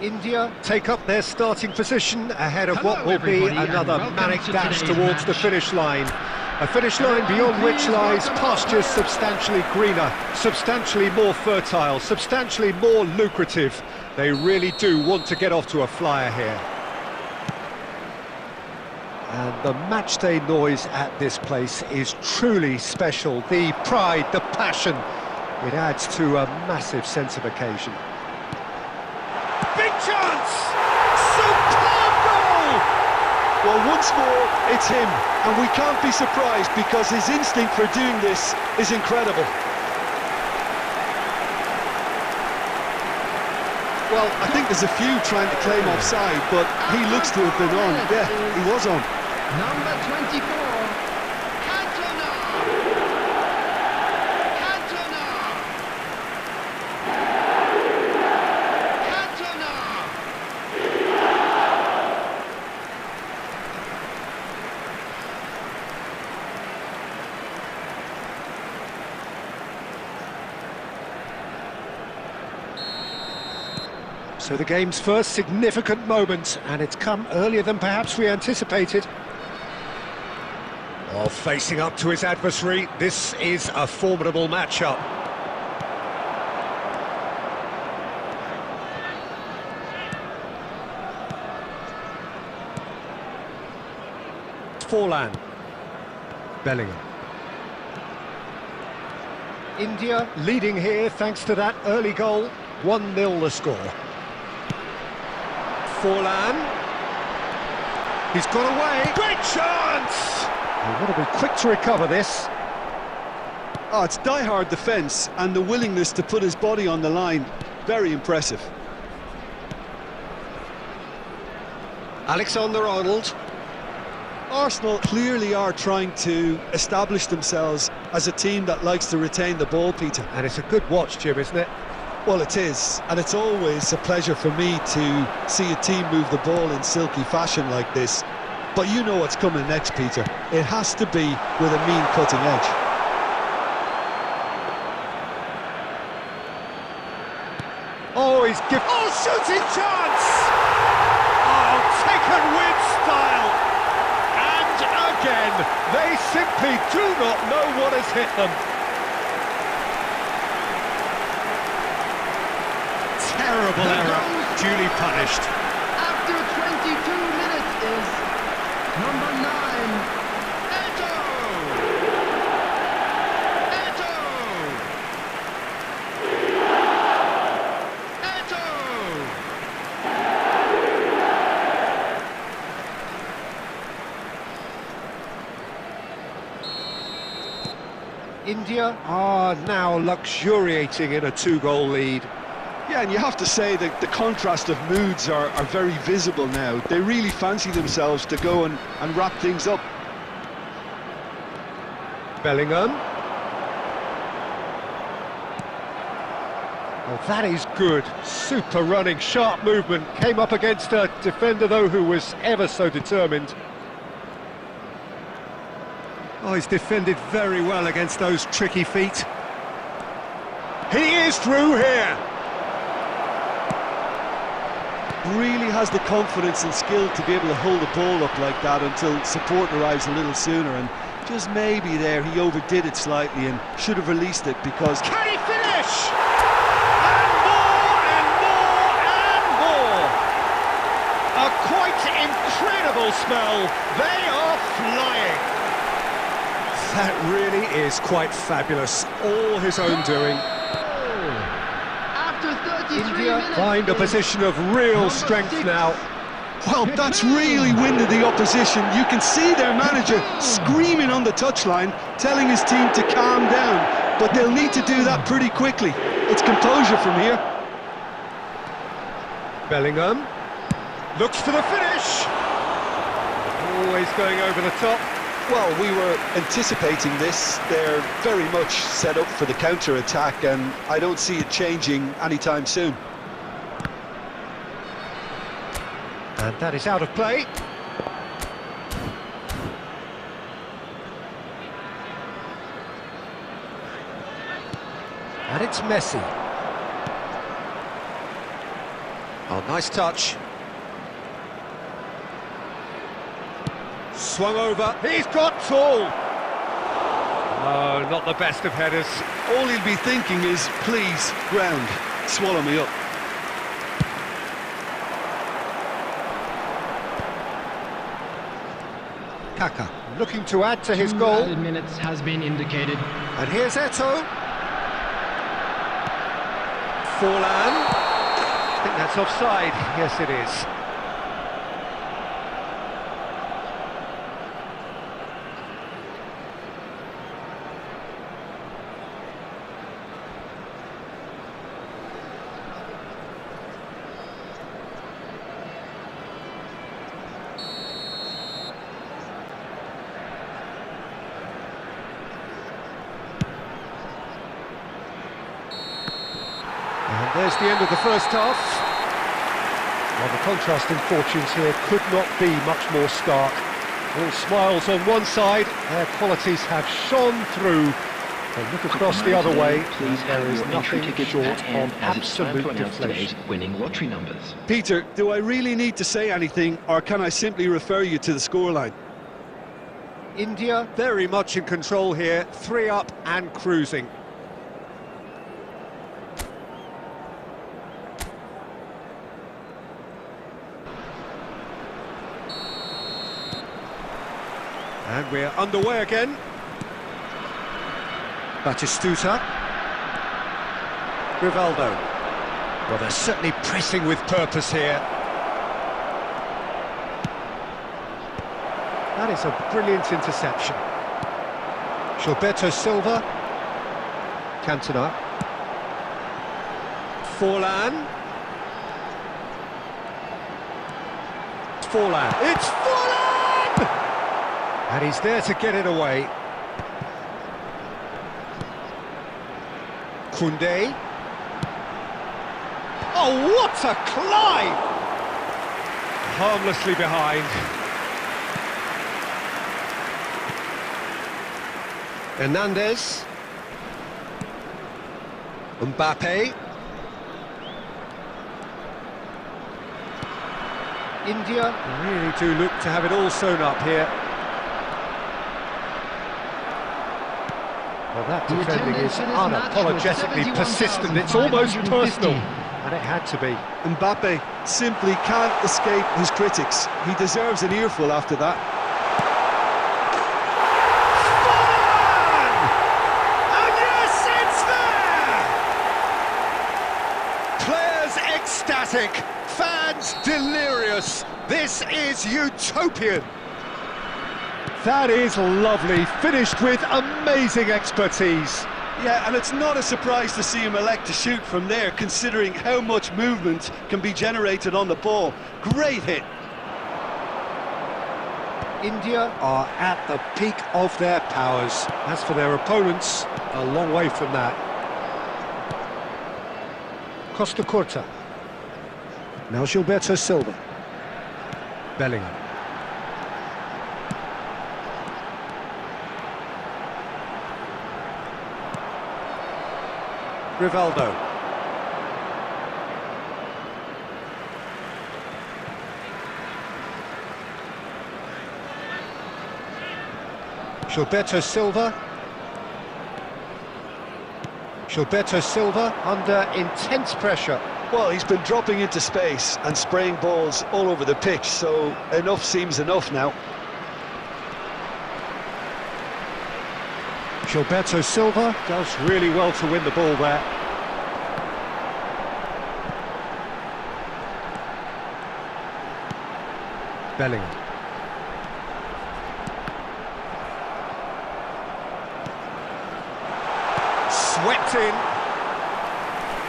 India take up their starting position ahead of what will be another manic dash towards the finish line. A finish line beyond which lies pastures substantially greener, substantially more fertile, substantially more lucrative. They really do want to get off to a flyer here. And the matchday noise at this place is truly special. The pride, the passion, it adds to a massive sense of occasion. Big chance! Superb goal! Well, once more, it's him, and we can't be surprised because his instinct for doing this is incredible. Well, I think there's a few trying to claim offside, but he looks to have been on. Yeah, he was on. Number 24. So the game's first significant moment, and it's come earlier than perhaps we anticipated. While facing up to his adversary, this is a formidable matchup. Forlan. Bellingham. India leading here thanks to that early goal. 1-0 the score. Forlan. He's got away. Great chance! They want to be quick to recover this. Oh, it's die-hard defence and the willingness to put his body on the line. Very impressive. Alexander-Arnold. Arsenal clearly are trying to establish themselves as a team that likes to retain the ball, Peter. And it's a good watch, Jim, isn't it? Well, it is, and it's always a pleasure for me to see a team move the ball in silky fashion like this. But you know what's coming next, Peter. It has to be with a mean cutting edge. Oh, he's given... Oh, shooting chance! Oh, taken with style! And again, they simply do not know what has hit them. Terrible error, duly punished. After 22 minutes is number 9, Eto! Eto! Eto! India are now luxuriating in a 2-goal lead. Yeah, and you have to say that the contrast of moods are very visible now. They really fancy themselves to go and wrap things up. Bellingham. Oh, that is good. Super running, sharp movement. Came up against a defender, though, who was ever so determined. Oh, he's defended very well against those tricky feet. He is through here. Really has the confidence and skill to be able to hold the ball up like that until support arrives a little sooner, and just maybe there he overdid it slightly and should have released it because... Can he finish? And more and more and more! A quite incredible smell. They are flying. That really is quite fabulous. All his own doing. India find a position of real strength now. Well, that's really winded the opposition. You can see their manager screaming on the touchline, telling his team to calm down. But they'll need to do that pretty quickly. It's composure from here. Bellingham looks for the finish. Always going over the top. Well, we were anticipating this. They're very much set up for the counter-attack, and I don't see it changing anytime soon. And that is out of play. And it's Messi. Oh, nice touch. Swung over, he's got tall! Oh, not the best of headers. All he'll be thinking is, please, ground, swallow me up. Kaka, looking to add to his 2 goal. added minutes has been indicated. And here's Eto'o. Forlan. I think that's offside. Yes, it is. And there's the end of the first half. Well, the contrasting fortunes here could not be much more stark. All smiles on one side, their qualities have shone through. And look across the other way, please there have is your entry nothing tickets short at hand of as it's time to absolute announce today's deflation. winning lottery numbers. Peter, do I really need to say anything, or can I simply refer you to the scoreline? India very much in control here, 3 up and cruising. And we're underway again. Batistuta. Rivaldo. Well, they're certainly pressing with purpose here. That is a brilliant interception. Gilberto Silva. Cantona. Forlan. Forlan. It's Forlan! And he's there to get it away. Koundé. Oh, what a climb! Harmlessly behind. Hernandez. Mbappe. India really do look to have it all sewn up here. Well, that The defending attendance is for this match was unapologetically persistent. It's almost 71,550. personal. And it had to be. Mbappe simply can't escape his critics. He deserves an earful after that. Oh, yes, it's there! Players ecstatic, fans delirious. This is utopian. That is lovely, finished with amazing expertise. Yeah, and it's not a surprise to see him elect to shoot from there, considering how much movement can be generated on the ball. Great hit. India are at the peak of their powers. As for their opponents, a long way from that. Costa Curta. Now Gilberto Silva. Bellingham. Rivaldo. Gilberto Silva. Gilberto Silva under intense pressure. Well, he's been dropping into space and spraying balls all over the pitch, so enough seems enough now. Gilberto Silva does really well to win the ball there. Bellingham. Swept in.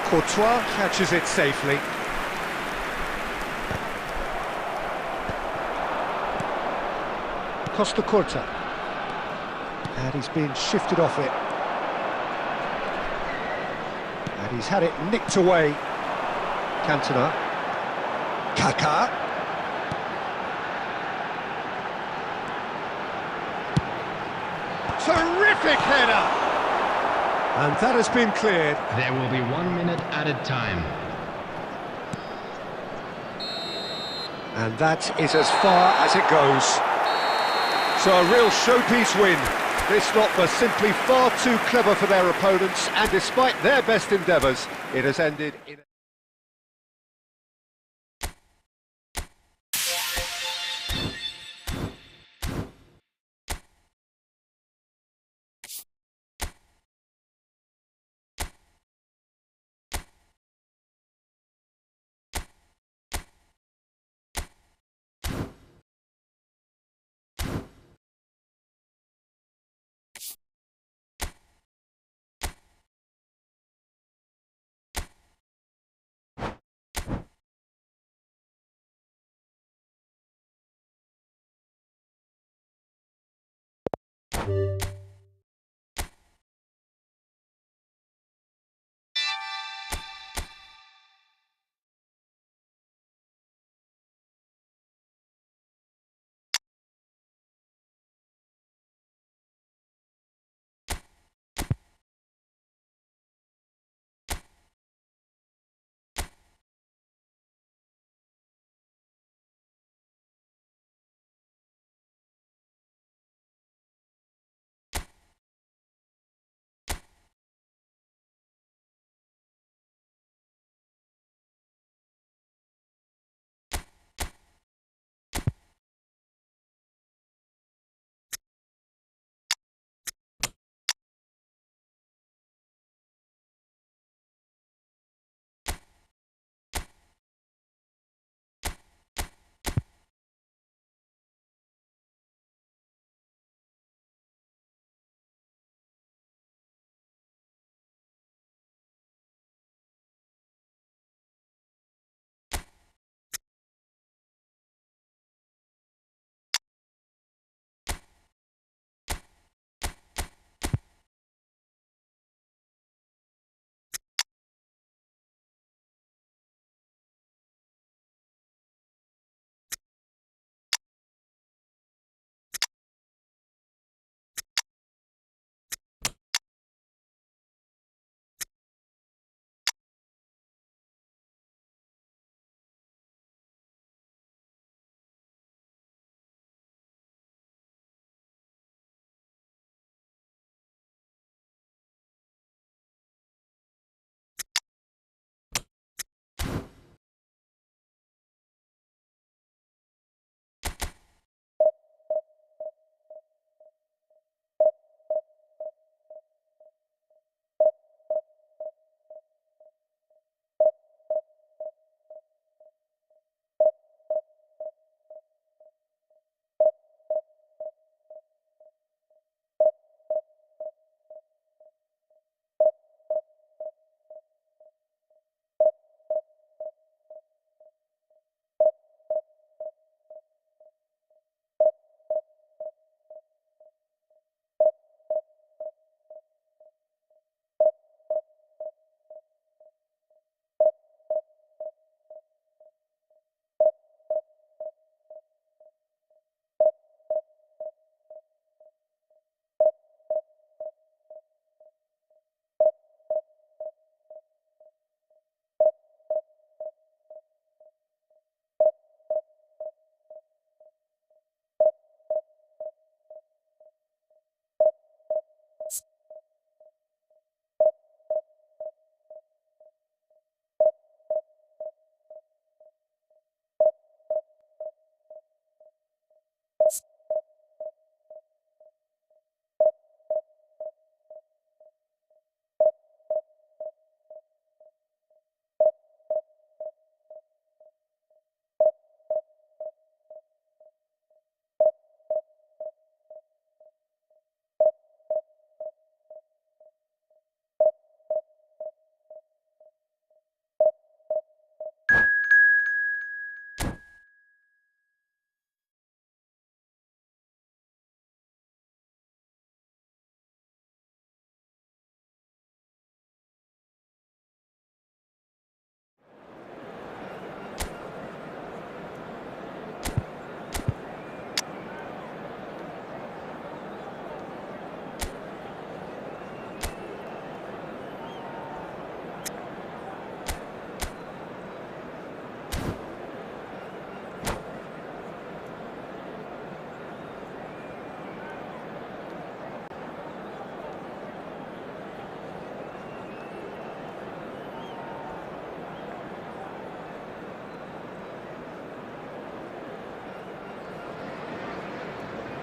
Courtois catches it safely. Costa Curta. And he's being shifted off it. And he's had it nicked away. Cantona. Kaka. Terrific header! And that has been cleared. There will be 1 minute added time. And that is as far as it goes. So a real showpiece win. This lot were simply far too clever for their opponents, and despite their best endeavours, it has ended in...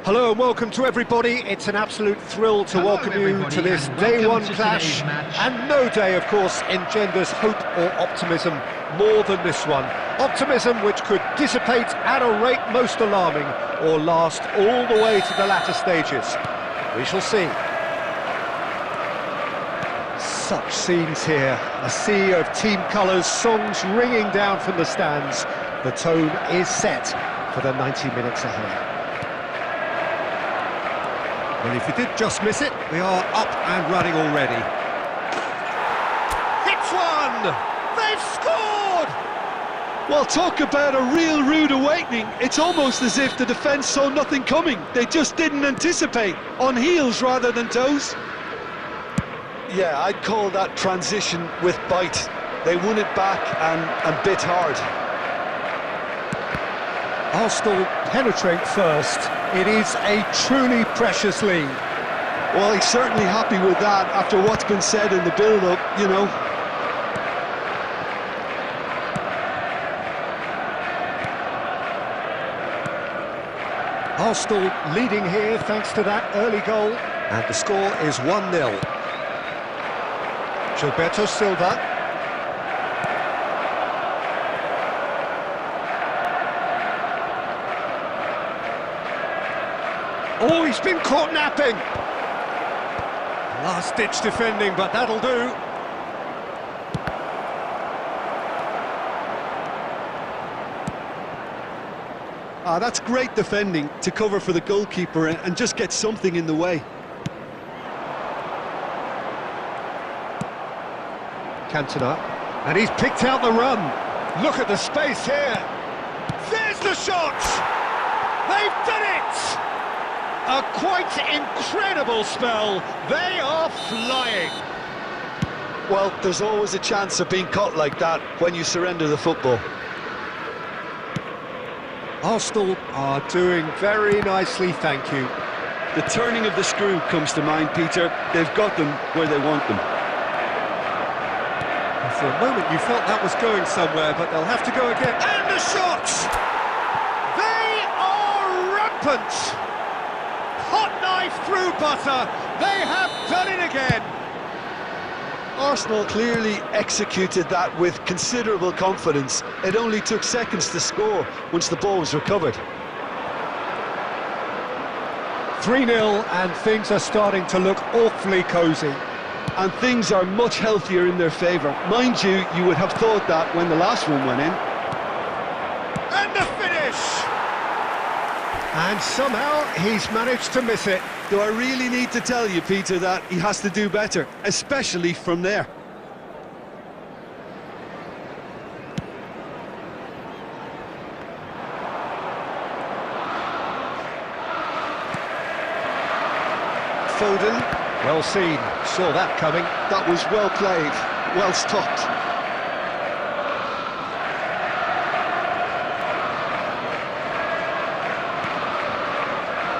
Hello and welcome to everybody. It's an absolute thrill to welcome you to this day one clash. And no day, of course, engenders hope or optimism more than this one. Optimism which could dissipate at a rate most alarming or last all the way to the latter stages. We shall see. Such scenes here. A sea of team colours, songs ringing down from the stands. The tone is set for the 90 minutes ahead. Well, if you did just miss it, we are up and running already. Hits one! They've scored! Well, talk about a real rude awakening. It's almost as if the defence saw nothing coming. They just didn't anticipate. On heels rather than toes. Yeah, I'd call that transition with bite. They won it back and bit hard. Arsenal penetrate first. It is a truly precious lead. Well, he's certainly happy with that after what's been said in the build-up, you know. Arsenal leading here thanks to that early goal. And the score is 1-0. Gilberto Silva. Oh, he's been caught napping. Last-ditch defending, but that'll do. That's great defending to cover for the goalkeeper and just get something in the way. Cantona, and he's picked out the run. Look at the space here. There's the shot. They've done it. A quite incredible spell. They are flying. Well, there's always a chance of being caught like that when you surrender the football. Arsenal are doing very nicely, thank you. The turning of the screw comes to mind, Peter. They've got them where they want them. And for a moment you felt that was going somewhere, but they'll have to go again. And the shots! They are rampant! Hot knife through butter, they have done it again! Arsenal clearly executed that with considerable confidence. It only took seconds to score once the ball was recovered. 3-0 and things are starting to look awfully cosy. And things are much healthier in their favour. Mind you, you would have thought that when the last one went in. And the finish! And somehow he's managed to miss it. Do I really need to tell you, Peter, that he has to do better, especially from there? Foden, well seen, saw that coming. That was well played, well stopped.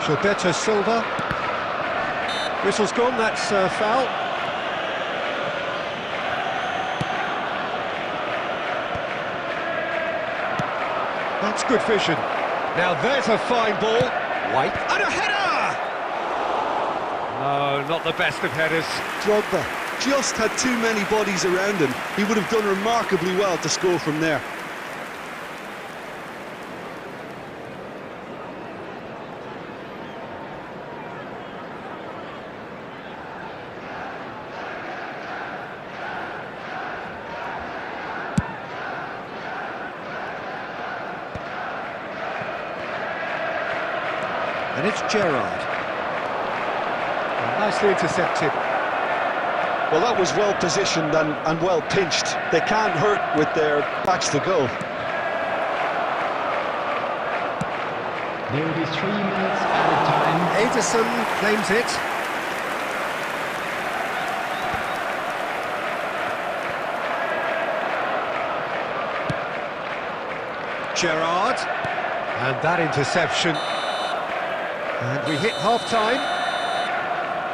Gilberto Silva. Whistle's gone, that's foul. That's good vision. Now there's a fine ball. White. And a header! No, not the best of headers. Drogba just had too many bodies around him. He would have done remarkably well to score from there. And it's Gerrard. Nicely intercepted. Well, that was well positioned and well pinched. They can't hurt with their backs to goal. There will be 3 minutes added time. Ederson claims it. Gerrard. And that interception. And we hit half-time.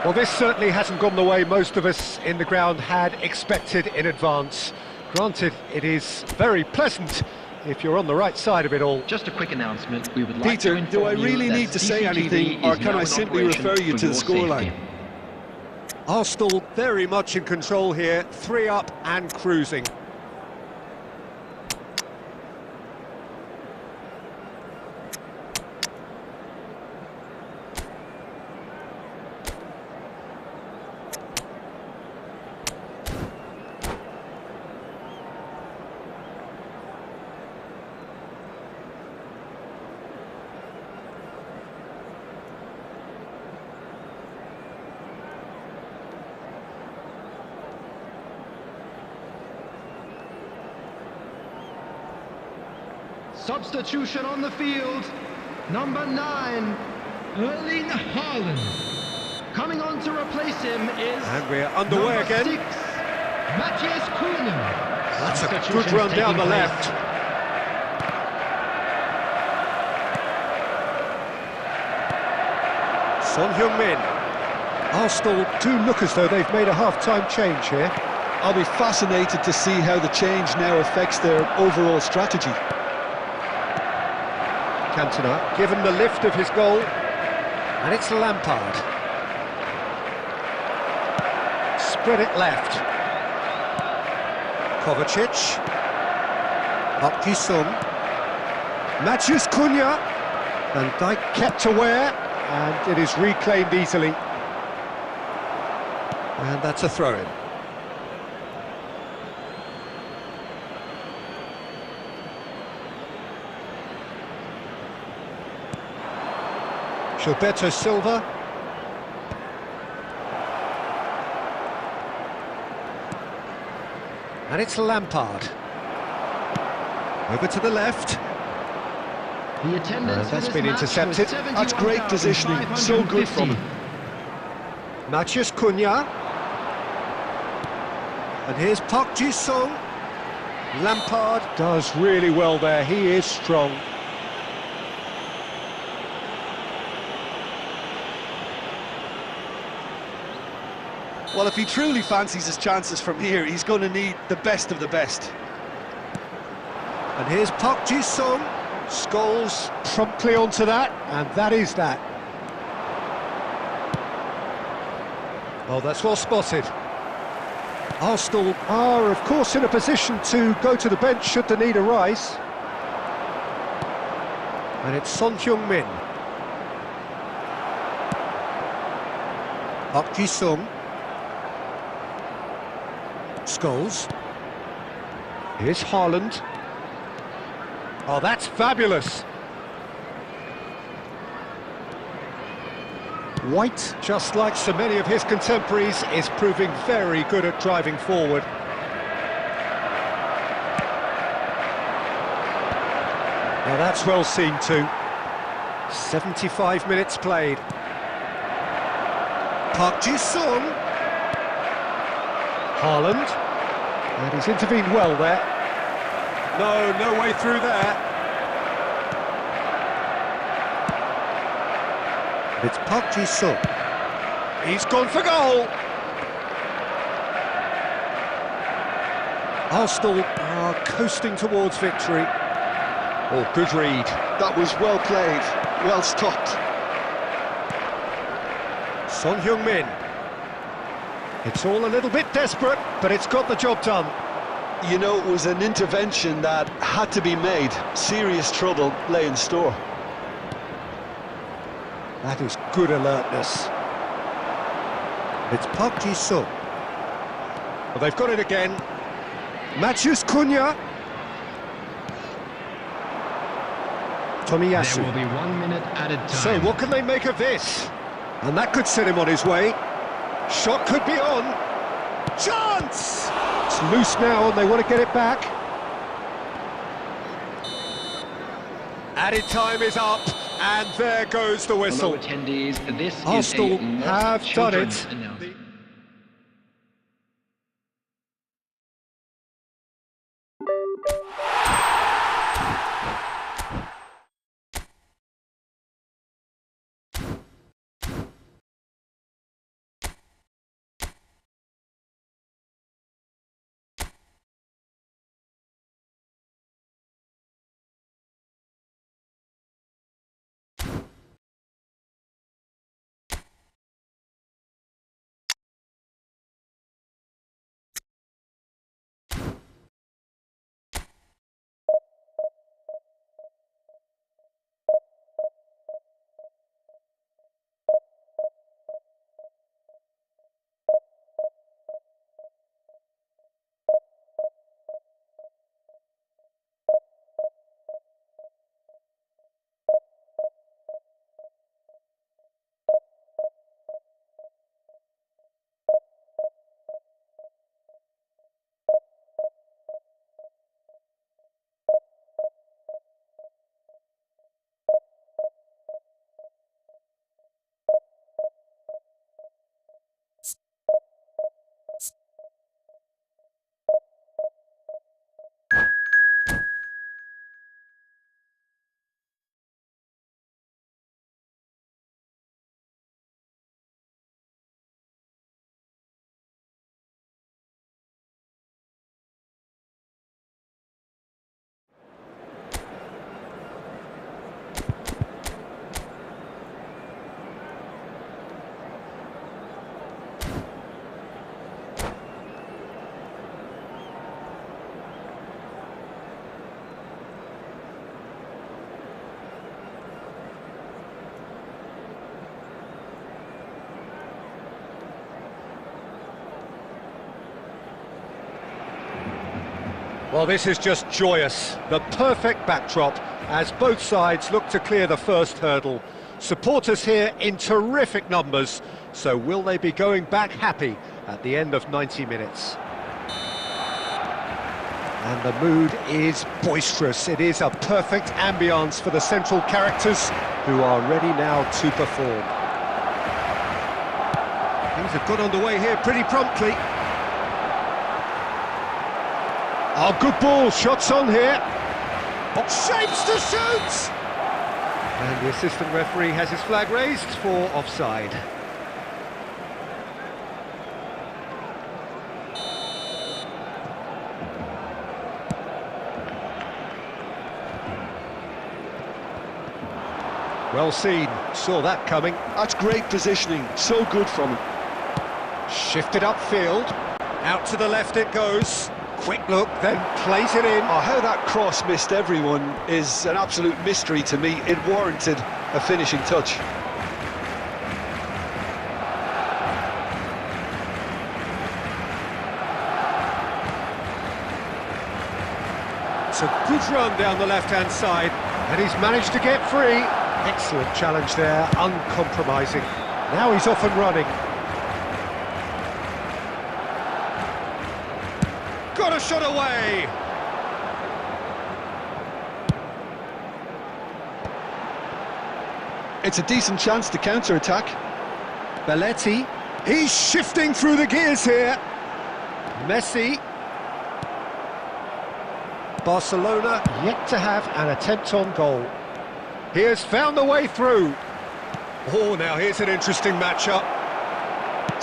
Well, this certainly hasn't gone the way most of us in the ground had expected in advance. Granted, it is very pleasant if you're on the right side of it all. Just a quick announcement. We would like Peter, to do I inform really you that need to say CCTV anything, or is can now I in simply operation refer you for to the your scoreline? safety. Arsenal very much in control here, 3 up and cruising. Substitution on the field. Number 9, Erling Haaland. Coming on to replace him is... And we're underway number again. 6, Matthias Cunha. That's a good Substitutions run down taking the place. left. Son Heung-min. Arsenal do look as though they've made a half-time change here. I'll be fascinated to see how the change now affects their overall strategy. Cantona given the lift of his goal, and it's Lampard. Spread it left. Kovacic. Up Ji-sung. Matthias Cunha. Van Dijk kept aware, and it is reclaimed easily. And that's a throw-in. Gilberto Silva. And it's Lampard. Over to the left. The attendance That's for this been match was intercepted. That's great positioning, so good from him. Matthias Cunha. And here's Park Ji-sung. Lampard does really well there, he is strong. Well, if he truly fancies his chances from here, he's going to need the best of the best. And here's Park Ji-sung. Scholes promptly onto that, and that is that. Oh, that's well spotted. Arsenal are, of course, in a position to go to the bench should the need arise. And it's Son Heung-min. Park Ji-sung. Scholes. Here's Haaland. Oh, that's fabulous. White, just like so many of his contemporaries, is proving very good at driving forward. Now that's well seen too. 75 minutes played. Park Ji-sung. Haaland. And he's intervened well there. No way through there. It's Park Ji-sung. He's gone for goal. Arsenal are coasting towards victory. Oh, good read. That was well played, well stopped. Son Heung-min. It's all a little bit desperate, but it's got the job done. You know, it was an intervention that had to be made. Serious trouble lay in store. That is good alertness. It's Park Ji-sung. Well, they've got it again. Matthias Cunha. Tomiyasu. There will be 1 minute added time. So, what can they make of this? And that could set him on his way. Shot could be on. Chance! It's loose now and they want to get it back. Added time is up, and there goes the whistle. Hello, attendees. This Arsenal is a not have done children it. announcement. Well, this is just joyous. The perfect backdrop as both sides look to clear the first hurdle. Supporters here in terrific numbers, so will they be going back happy at the end of 90 minutes? And the mood is boisterous. It is a perfect ambience for the central characters who are ready now to perform. Things have got underway here pretty promptly. Oh, good ball, shots on here. Oh, shapes to shoot! And the assistant referee has his flag raised for offside. Well seen, saw that coming. That's great positioning, so good from him. Shifted upfield, out to the left it goes. Quick look, then plays it in. Oh, how that cross missed everyone is an absolute mystery to me. It warranted a finishing touch. It's a good run down the left-hand side, and he's managed to get free. Excellent challenge there, uncompromising. Now he's off and running. Got a shot away! It's a decent chance to counter-attack. Belletti, he's shifting through the gears here. Messi. Barcelona yet to have an attempt on goal. He has found the way through. Oh, now here's an interesting matchup.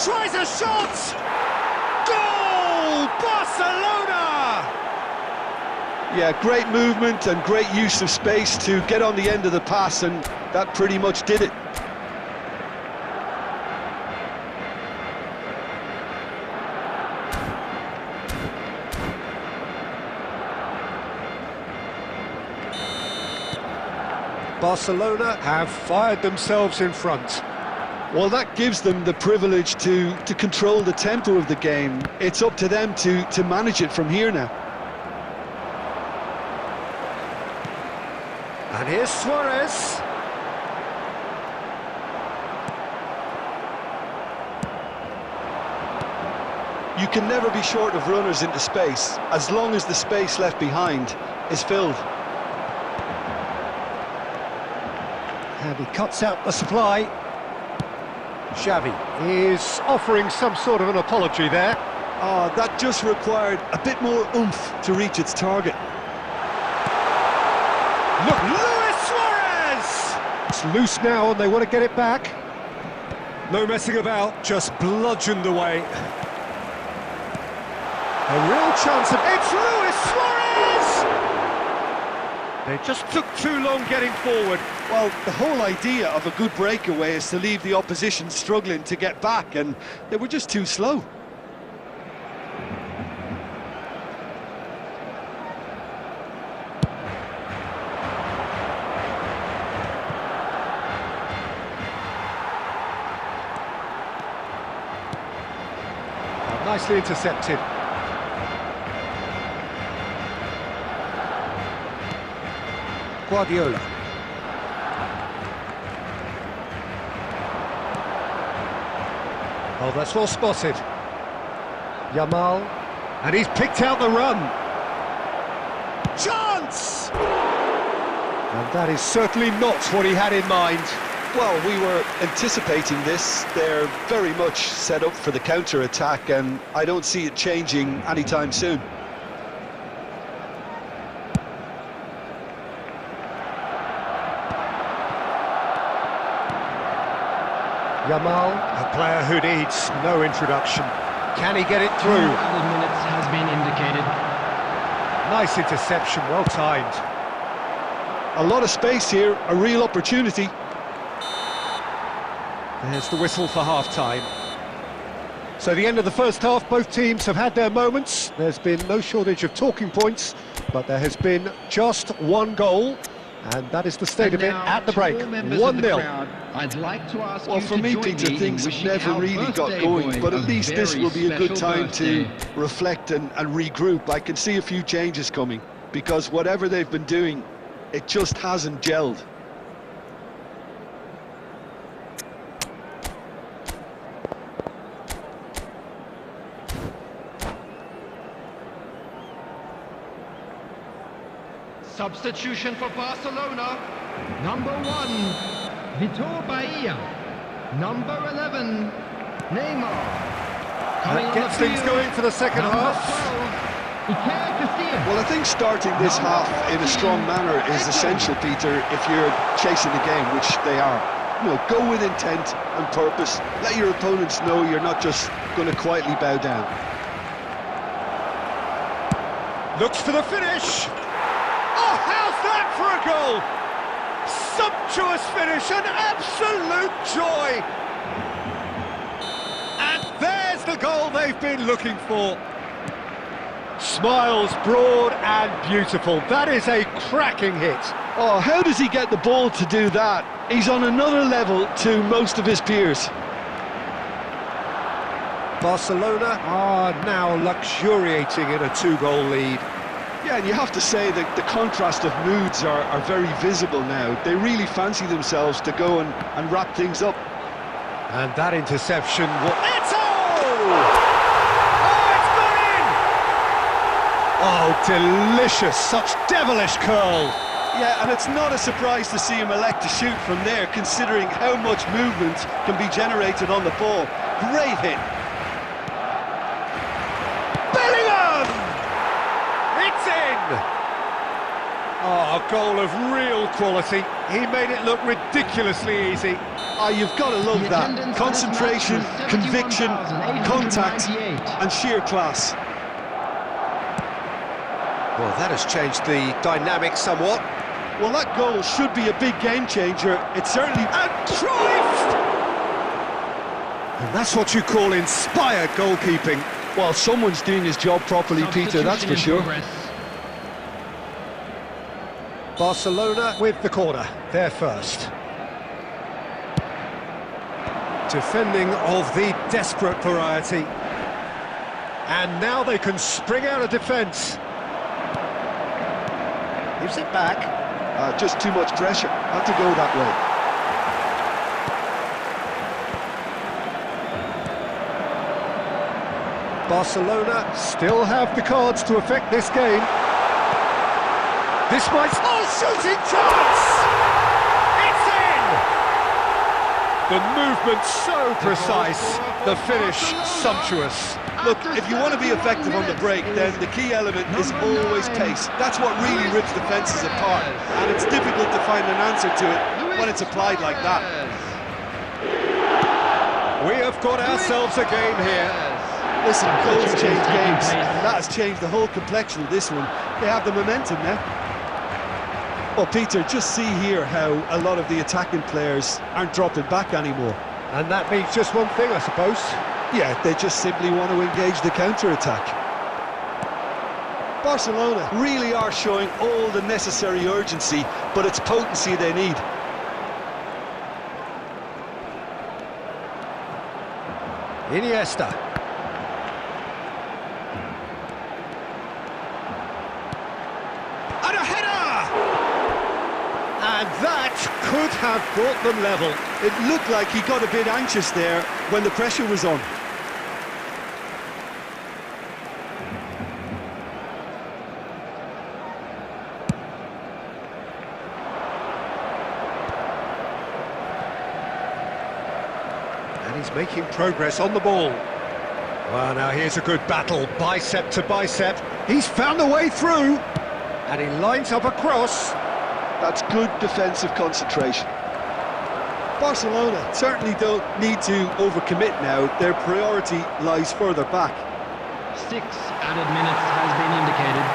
Tries a shot! Goal! Barcelona! Yeah, great movement and great use of space to get on the end of the pass, and that pretty much did it. Barcelona have fired themselves in front. Well, that gives them the privilege to control the tempo of the game. It's up to them to manage it from here now. And here's Suarez. You can never be short of runners into space, as long as the space left behind is filled. And he cuts out the supply. Xavi is offering some sort of an apology there. Oh, that just required a bit more oomph to reach its target. Look, Luis Suarez! It's loose now and they want to get it back. No messing about, just bludgeoned away. A real chance of... It's Luis Suarez! They just took too long getting forward. Well, the whole idea of a good breakaway is to leave the opposition struggling to get back, and they were just too slow. Nicely intercepted. Guardiola. Oh, that's well spotted. Yamal. And he's picked out the run. Chance! And that is certainly not what he had in mind. Well, we were anticipating this. They're very much set up for the counter-attack, and I don't see it changing anytime soon. Yamal, a player who needs no introduction. Can he get it through? 2 added minutes has been indicated. Nice interception, well timed. A lot of space here, a real opportunity. There's the whistle for half-time. So the end of the first half, both teams have had their moments. There's been no shortage of talking points, but there has been just one goal. And that is the state of it now, at the to break. all members of the 1-0. crowd, I'd like to ask Well, you for to me, join Peter, me things in have wishing never our really got birthday going, boy but a at least this very will be a good special time to birthday. reflect and regroup. I can see a few changes coming, because whatever they've been doing, it just hasn't gelled. Substitution for Barcelona. Number 1, Vitor Bahia. Number 11, Neymar. Coming That on gets the things field, going for the second number half. 12, Iker Casillas. Well, I think starting this half in a strong manner is essential, Peter, if you're chasing the game, which they are. You know, go with intent and purpose. Let your opponents know you're not just going to quietly bow down. Looks for the finish. Oh, how's that for a goal? Sumptuous finish, an absolute joy. And there's the goal they've been looking for. Smiles broad and beautiful. That is a cracking hit. Oh, how does he get the ball to do that? He's on another level to most of his peers. Barcelona are now luxuriating in a 2-goal lead. Yeah, and you have to say that the contrast of moods are very visible now. They really fancy themselves to go and wrap things up. And that interception will... Eto! Oh, it's gone in! Oh, delicious, such devilish curl. Yeah, and it's not a surprise to see him elect to shoot from there, considering how much movement can be generated on the ball. Great hit. Bellingham! It's in! Oh, a goal of real quality. He made it look ridiculously easy. Oh, you've got to love The that. attendance for this Concentration, match was conviction, contact, 71,898. and sheer class. Well, that has changed the dynamic somewhat. Well, that goal should be a big game changer. It certainly... And Cruyff! And that's what you call inspired goalkeeping. Well, someone's doing his job properly, Peter, that's for Substitution in sure. progress. Barcelona with the corner, they're first. Defending of the desperate variety. And now they can spring out of defence. Gives it back. Just too much pressure. Had to go that way. Barcelona still have the cards to affect this game. This might... Oh, shooting chance! It's in! The movement so precise, the finish sumptuous. Look, if you want to be effective on the break, then the key element is always pace. That's what really rips defences apart, and it's difficult to find an answer to it when it's applied like that. We have got ourselves a game here. Listen, goals change games, and that has changed the whole complexion of this one. They have the momentum now. Well, Peter, just see here how a lot of the attacking players aren't dropping back anymore. And that means just one thing, I suppose. Yeah, they just simply want to engage the counter-attack. Barcelona really are showing all the necessary urgency, but it's potency they need. Iniesta. And a header! And that could have brought them level. It looked like he got a bit anxious there when the pressure was on. And he's making progress on the ball. Well, now here's a good battle, bicep to bicep. He's found a way through. And he lines up a cross. That's good defensive concentration. Barcelona certainly don't need to overcommit now. Their priority lies further back. 6 added minutes has been indicated.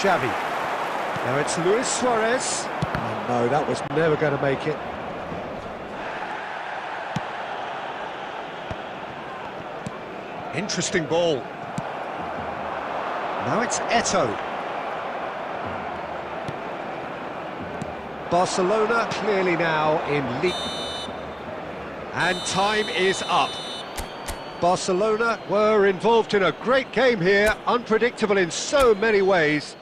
Xavi. Now it's Luis Suarez. Oh, no, that was never going to make it. Interesting ball. Now it's Eto. Barcelona clearly now in lead. And time is up. Barcelona were involved in a great game here, unpredictable in so many ways.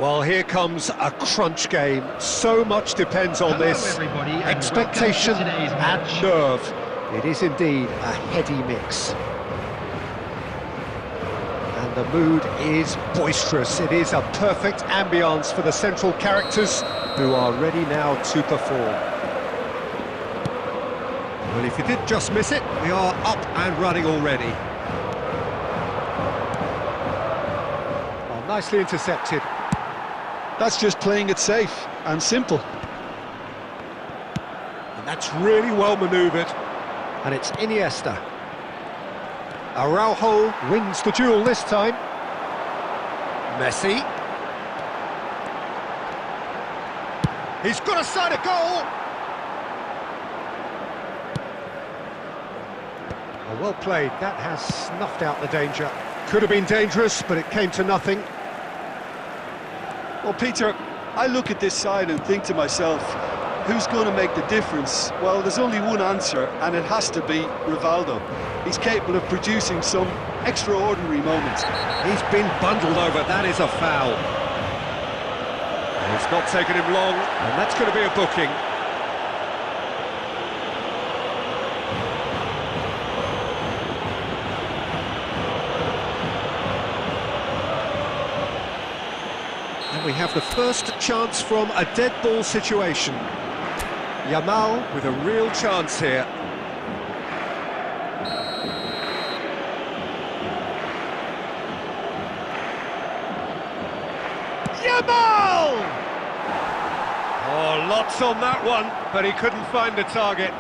Well, here comes a crunch game. So much depends on this. Expectation and nerve. It is indeed a heady mix. And the mood is boisterous. It is a perfect ambience for the central characters. who are ready now to perform. Well, if you did just miss it, we are up and running already. Oh, nicely intercepted. That's just playing it safe and simple. And that's really well manoeuvred. And it's Iniesta. Araujo wins the duel this time. Messi. He's got a side of goal. Oh, well played. That has snuffed out the danger. Could have been dangerous, but it came to nothing. Well, Peter, I look at this side and think to myself, who's going to make the difference? Well, there's only one answer, and it has to be Rivaldo. He's capable of producing some extraordinary moments. He's been bundled over. That is a foul. It's not taken him long, and that's going to be a booking. And we have the first chance from a dead ball situation. Yamal with a real chance here. Yamal! Oh, lots on that one, but he couldn't find the target.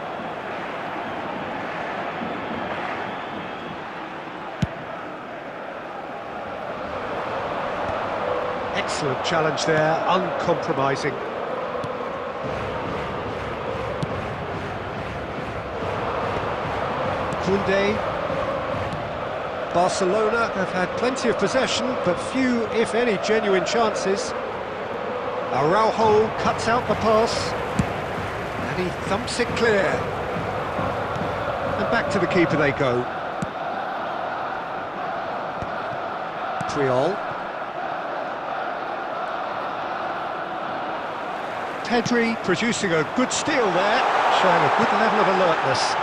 Excellent challenge there, uncompromising. Koundé. Barcelona have had plenty of possession, but few, if any, genuine chances. Araujo cuts out the pass, and he thumps it clear. And back to the keeper they go. Triol. Pedri producing a good steal there, showing a good level of alertness.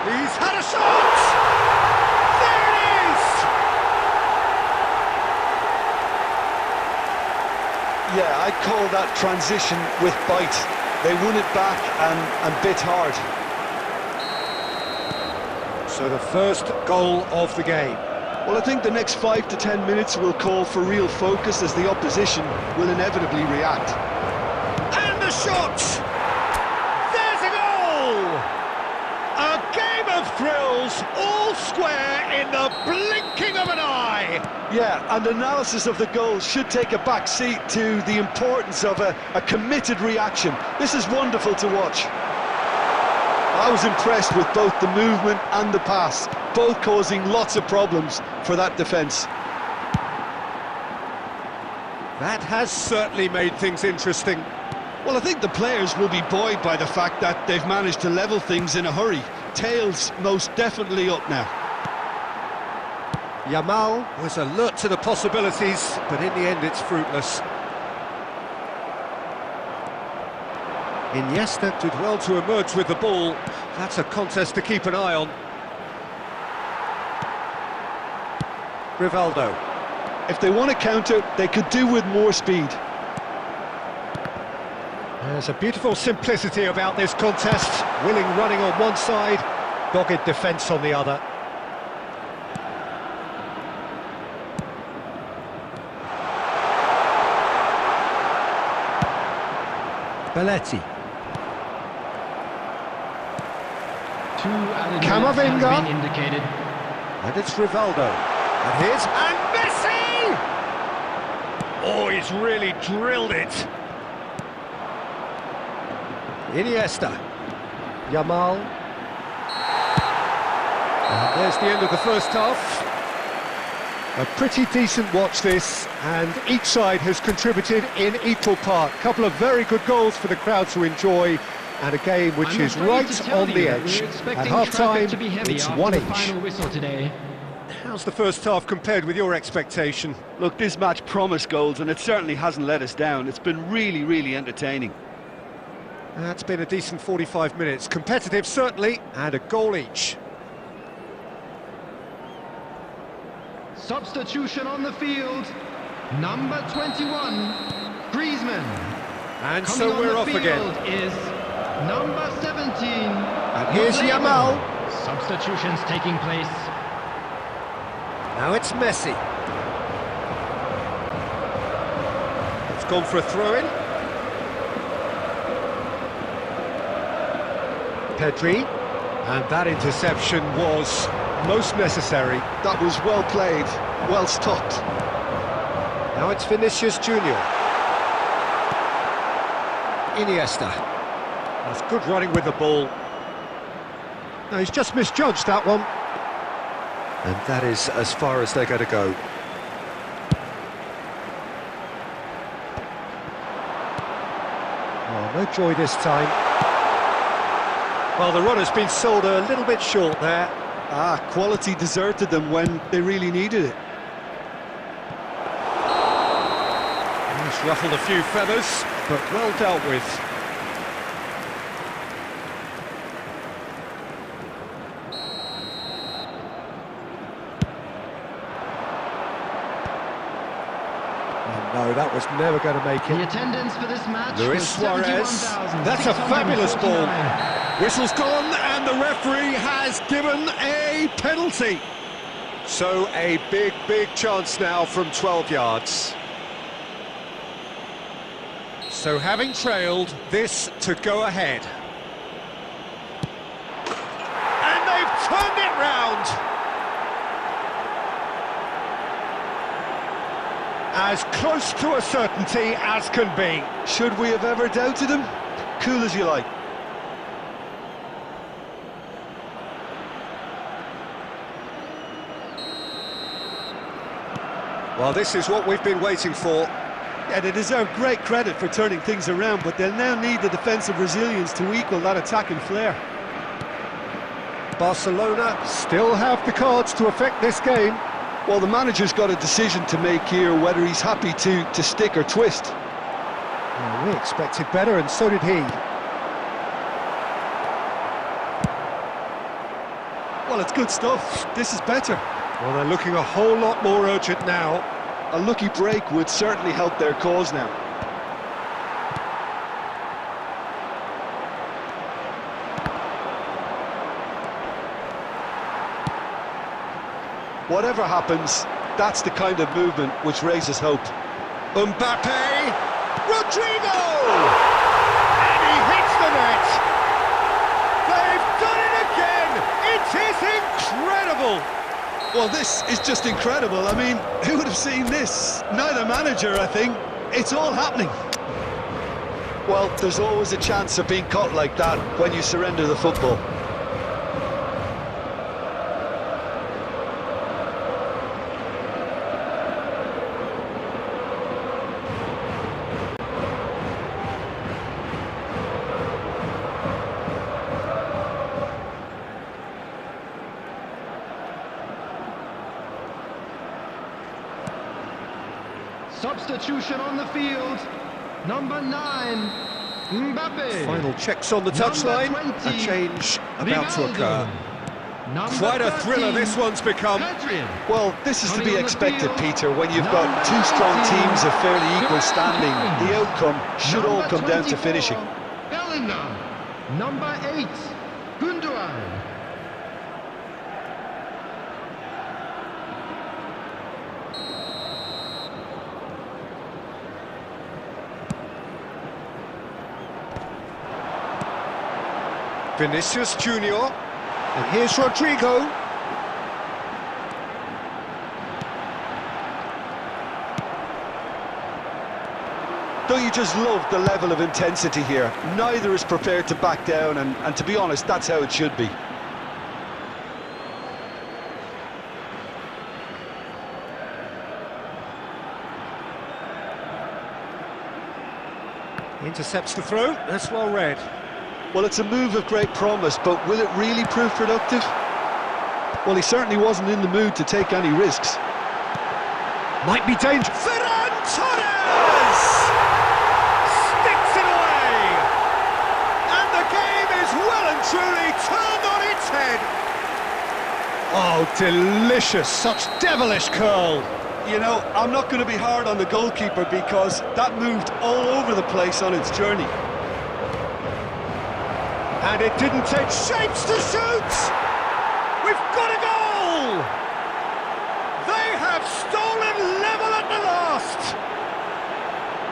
He's had a shot! There it is! Yeah, I'd call that transition with bite. They won it back and bit hard. So the first goal of the game. Well, I think the next 5 to 10 minutes will call for real focus as the opposition will inevitably react. And the shot! There's a goal! A game of thrills, all square in the blinking of an eye! Yeah, and analysis of the goal should take a back seat to the importance of a committed reaction. This is wonderful to watch. I was impressed with both the movement and the pass, both causing lots of problems for that defence. That has certainly made things interesting. Well, I think the players will be buoyed by the fact that they've managed to level things in a hurry. Tails most definitely up now. Yamal was alert to the possibilities, but in the end it's fruitless. Iniesta did well to emerge with the ball. That's a contest to keep an eye on. Rivaldo. If they want to counter, they could do with more speed. There's a beautiful simplicity about this contest. Willing running on one side, dogged defence on the other. Belletti. Camavinga has been indicated. And it's Rivaldo. And here's... And Messi! Oh, he's really drilled it. Iniesta. Yamal. And there's the end of the first half. A pretty decent watch this, and each side has contributed in equal part. A couple of very good goals for the crowd to enjoy, and a game which is right on the edge. At half-time, it's one each. Final whistle today. How's the first half compared with your expectation? Look, this match promised goals, and it certainly hasn't let us down. It's been really, really entertaining. That's been a decent 45 minutes. Competitive, certainly, and a goal each. Substitution on the field. Number 21, Griezmann. And Coming so on we're the off field again. is number 17. And here's Yamal. Substitutions taking place. Now it's Messi. It's gone for a throw-in. Pedri. And that interception was most necessary. That was well played, well stopped. Now it's Vinicius Junior. Iniesta. That's good running with the ball. No, he's just misjudged that one. And that is as far as they're going to go. Oh, no joy this time. Well, the run has been sold a little bit short there. Quality deserted them when they really needed it. He's ruffled a few feathers, but well dealt with. No, that was never going to make it. The attendance for this match Luis was Suarez. That's a fabulous ball. Whistle's gone, and the referee has given a penalty. So a big, big chance now from 12 yards. So having trailed, this to go ahead. And they've turned it round. As close to a certainty as can be. Should we have ever doubted him? Cool as you like. Well, this is what we've been waiting for. Yeah, they deserve great credit for turning things around, but they'll now need the defensive resilience to equal that attacking flair. Barcelona still have the cards to affect this game. Well, the manager's got a decision to make here, whether he's happy to stick or twist. Well, we expected better, and so did he. Well, it's good stuff. This is better. Well, they're looking a whole lot more urgent now. A lucky break would certainly help their cause now. Whatever happens, that's the kind of movement which raises hope. Mbappe! Rodrigo! And he hits the net! They've done it again! It is incredible! Well, this is just incredible. I mean, who would have seen this? Neither manager, I think. It's all happening. Well, there's always a chance of being caught like that when you surrender the football. Substitution on the field. Number 9, Mbappe. Final checks on the touchline. A change about to occur. Quite a thriller this one's become. Well, this is to be expected, Peter. When you've got two strong teams of fairly equal standing, the outcome should all come down to finishing. Bellingham. Number 8, Gundogan. Vinicius Junior. And here's Rodrigo. Don't you just love the level of intensity here? Neither is prepared to back down, and to be honest, that's how it should be. Intercepts the throw. That's well read. Well, it's a move of great promise, but will it really prove productive? Well, he certainly wasn't in the mood to take any risks. Might be dangerous. Ferran Torres! Sticks it away! And the game is well and truly turned on its head. Oh, delicious. Such devilish curl. You know, I'm not going to be hard on the goalkeeper because that moved all over the place on its journey. And it didn't take shapes to shoot! We've got a goal! They have stolen level at the last!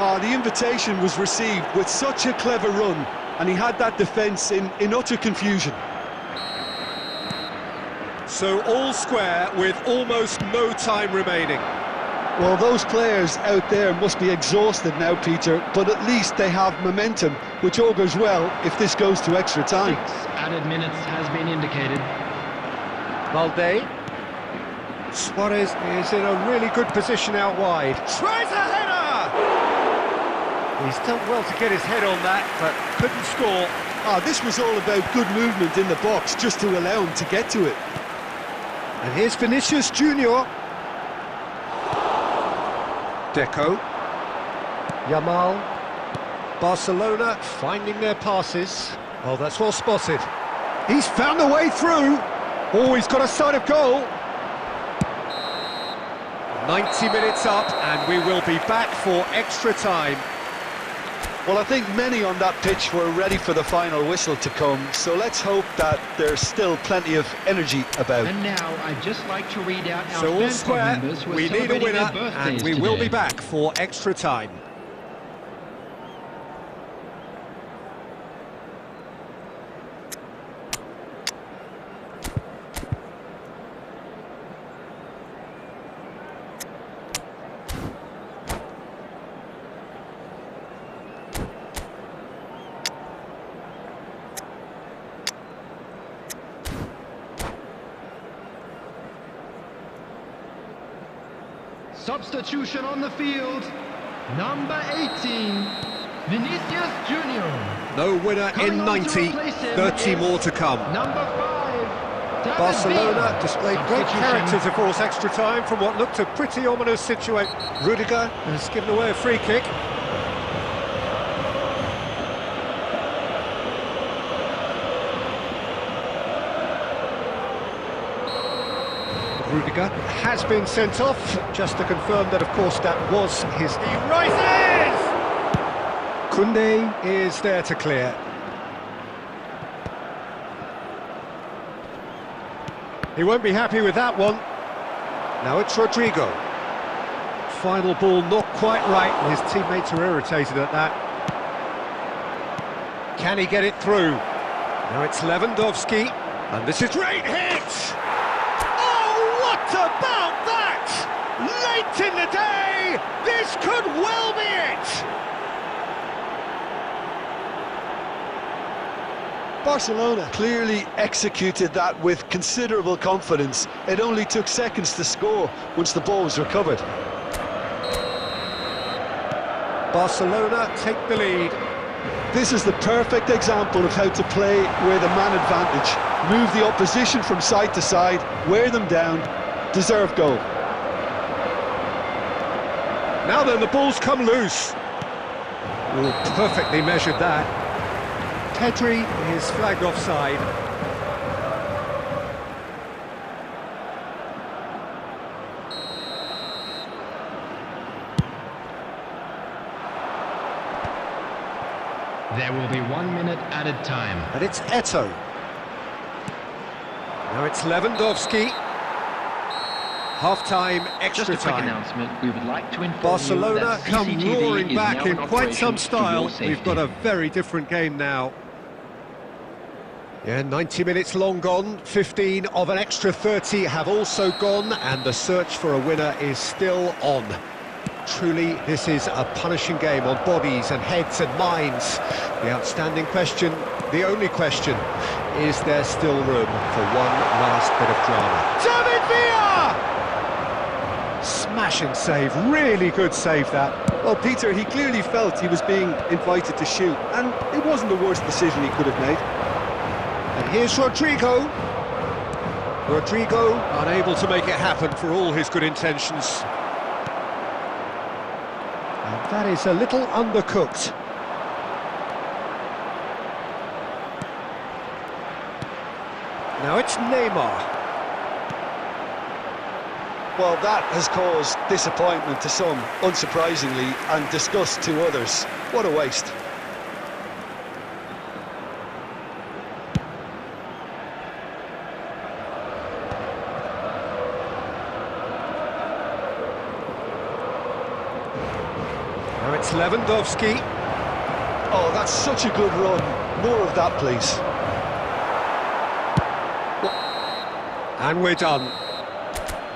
Oh, the invitation was received with such a clever run, and he had that defence in utter confusion. So all square with almost no time remaining. Well, those players out there must be exhausted now, Peter, but at least they have momentum, which augurs well if this goes to extra time. 6 added minutes has been indicated. Valde. Suarez is in a really good position out wide. Tries a header! He's done well to get his head on that, but couldn't score. This was all about good movement in the box, just to allow him to get to it. And here's Vinicius Junior. Deco. Yamal. Barcelona finding their passes. Oh, that's well spotted. He's found the way through. Oh, he's got a sight of goal. 90 minutes up, and we will be back for extra time. Well, I think many on that pitch were ready for the final whistle to come, so let's hope that there's still plenty of energy about. And now I'd just like to read out our So all fan club square, members who are we need a celebrating winner, their birthdays and we will today. be back for extra time. Substitution on the field, number 18, Vinicius Junior. No winner Coming in on to 90, replace him 30 is more to come. Number 5, David Barcelona Villa. displayed great Substitution. character to force extra time from what looked a pretty ominous situation. Rudiger has given away a free kick. Rudiger has been sent off, just to confirm that, of course, that was his... He rises! Koundé is there to clear. He won't be happy with that one. Now it's Rodrigo. Final ball not quite right, and his teammates are irritated at that. Can he get it through? Now it's Lewandowski, and this is great hit! What about that? Late in the day, this could well be it! Barcelona clearly executed that with considerable confidence. It only took seconds to score once the ball was recovered. Barcelona take the lead. This is the perfect example of how to play with a man advantage. Move the opposition from side to side, wear them down. Deserved goal. Now then, the ball's come loose. Oh, perfectly measured that. Pedri is flagged offside. There will be 1 minute added time. And it's Eto'o. Now it's Lewandowski. Half-time, extra Just a quick time. announcement. We would like to inform Barcelona you that come CCTV roaring is back now in quite some operation for style. your We've got a safety. very different game now. Yeah, 90 minutes long gone. 15 of an extra 30 have also gone, and the search for a winner is still on. Truly, this is a punishing game on bodies and heads and minds. The outstanding question, the only question, is there still room for one last bit of drama? David Villa! Smashing save, really good save that. Well, Peter, he clearly felt he was being invited to shoot, and it wasn't the worst decision he could have made. And here's Rodrigo. Rodrigo unable to make it happen for all his good intentions. And that is a little undercooked. Now it's Neymar. Well, that has caused disappointment to some, unsurprisingly, and disgust to others. What a waste. Now it's Lewandowski. Oh, that's such a good run. More of that, please. And we're done.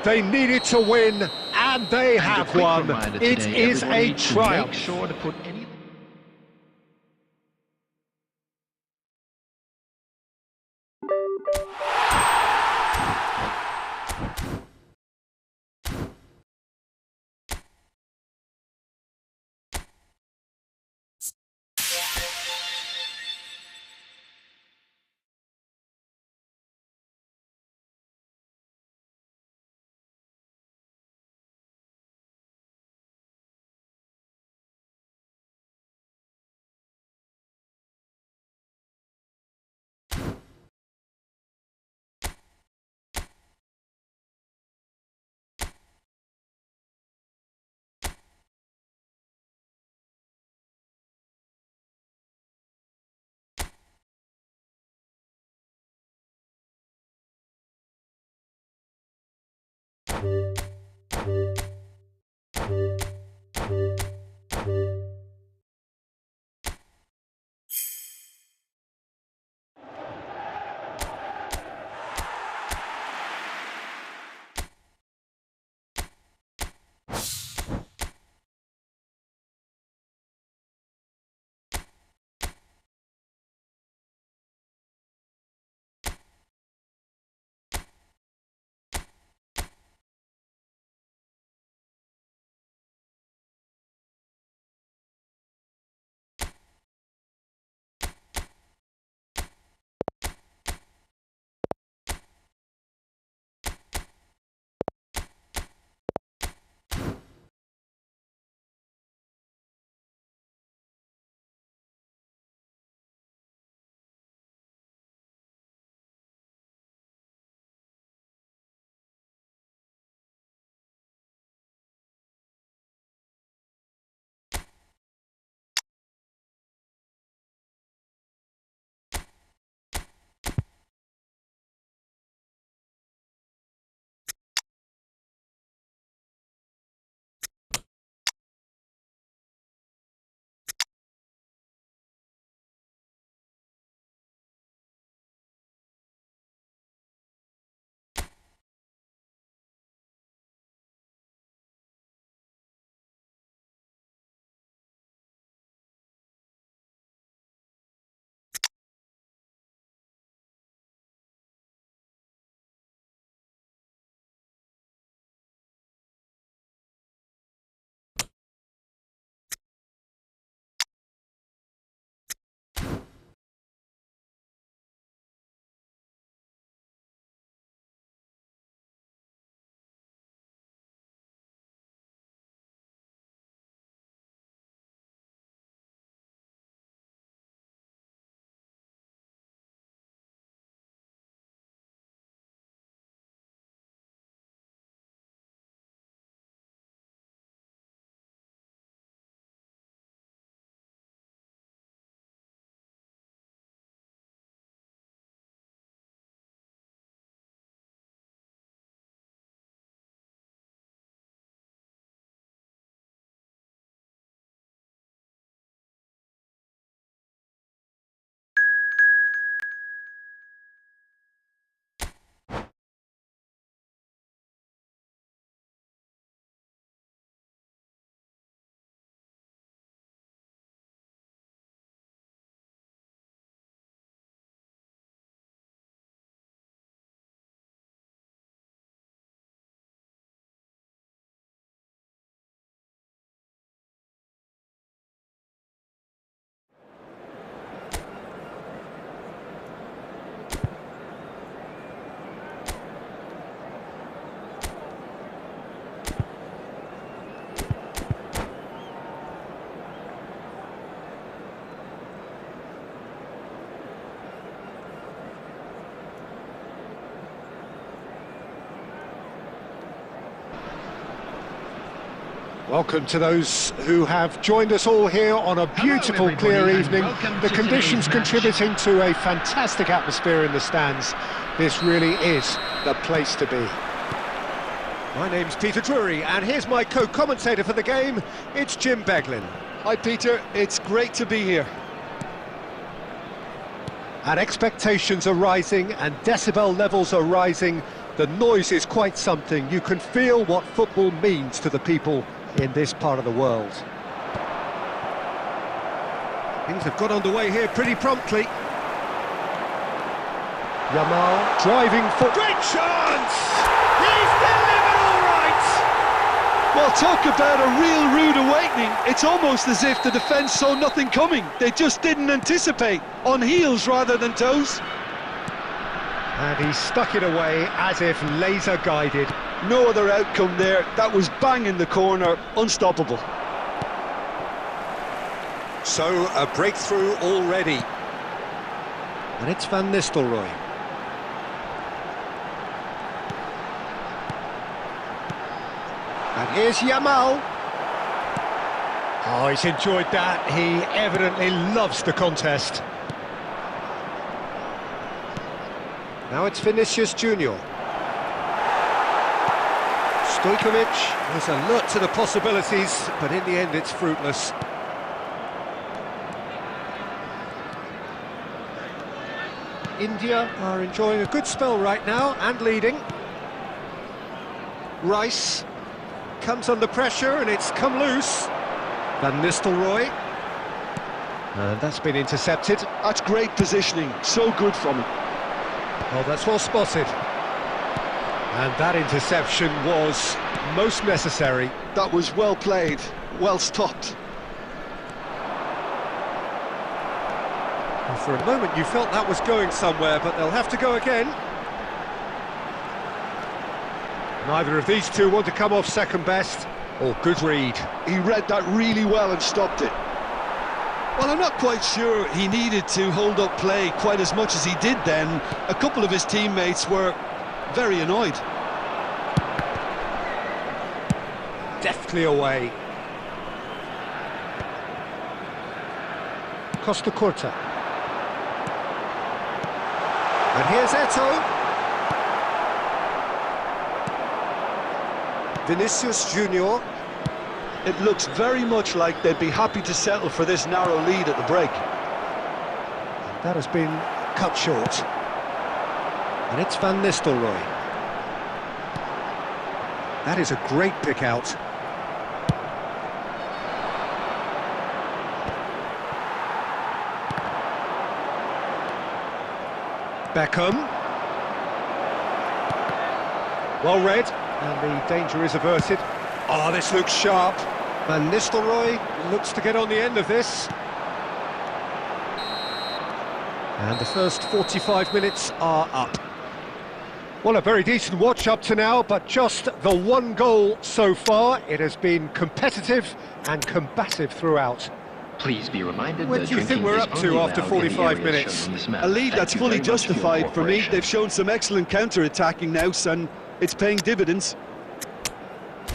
They needed to win, and they have won. It is a triumph. Make sure to put any Welcome to those who have joined us all here on a beautiful, Hello, clear everybody, evening. and welcome The to conditions today's match. contributing to a fantastic atmosphere in the stands. This really is the place to be. My name's Peter Drury, and here's my co-commentator for the game. It's Jim Beglin. Hi, Peter. It's great to be here. And expectations are rising, and decibel levels are rising. The noise is quite something. You can feel what football means to the people in this part of the world. Things have got underway here pretty promptly. Yamal driving for... Great chance! He's delivered all right! Well, talk about a real rude awakening. It's almost as if the defence saw nothing coming. They just didn't anticipate. On heels rather than toes. And he stuck it away as if laser guided. No other outcome there. That was bang in the corner. Unstoppable. So, a breakthrough already. And it's Van Nistelrooy. And here's Yamal. Oh, he's enjoyed that. He evidently loves the contest. Now it's Vinicius Junior. Stojkovic was alert to the possibilities, but in the end it's fruitless. India are enjoying a good spell right now and leading. Rice comes under pressure and it's come loose. Van Nistelrooy. And that's been intercepted. That's great positioning. So good from him. Oh, that's well spotted. And that interception was most necessary. That was well played. Well stopped. And for a moment you felt that was going somewhere, but they'll have to go again. Neither of these two want to come off second best. Oh, good read. He read that really well and stopped it. Well, I'm not quite sure he needed to hold up play quite as much as he did then. A couple of his teammates were very annoyed. Deftly away. Costa Curta. And here's Eto'o. Vinicius Junior. It looks very much like they'd be happy to settle for this narrow lead at the break. That has been cut short. And it's Van Nistelrooy. That is a great pick out. Beckham. Well read, and the danger is averted. Oh, this looks sharp. Van Nistelrooy looks to get on the end of this. And the first 45 minutes are up. Well, a very decent watch up to now, but just the one goal so far. It has been competitive and combative throughout. Please be reminded What that do you think drinking we're is up to only after allowed in the 45 areas minutes? shown on this map. A lead Thank that's you fully very much for your justified for me. cooperation. They've shown some excellent counter-attacking now, and it's paying dividends.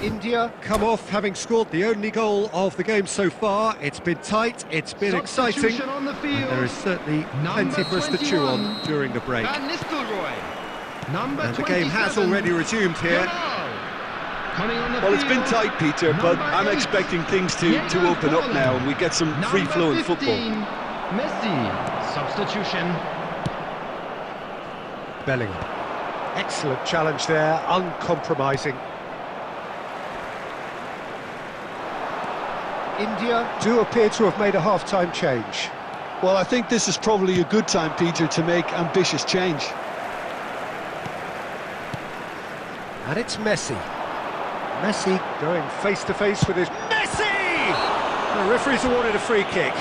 India come off having scored the only goal of the game so far. It's been tight, it's been exciting. Substitution on the field. There is certainly Number plenty for us to chew 21, on during the break. Van Nistelrooy. Number And the game has 27, already resumed here. Yamal. Coming on the Well, it's been field, tight, Peter, but number I'm 8, expecting things to Diego open up Forlan. now and we get some free-flowing Number football. 15, Messi. Substitution. Bellingham. Excellent challenge there, uncompromising. India do appear to have made a half-time change. Well, I think this is probably a good time, Peter, to make ambitious change. And it's Messi. Messi going face-to-face with his... Messi! The referee's awarded a free kick.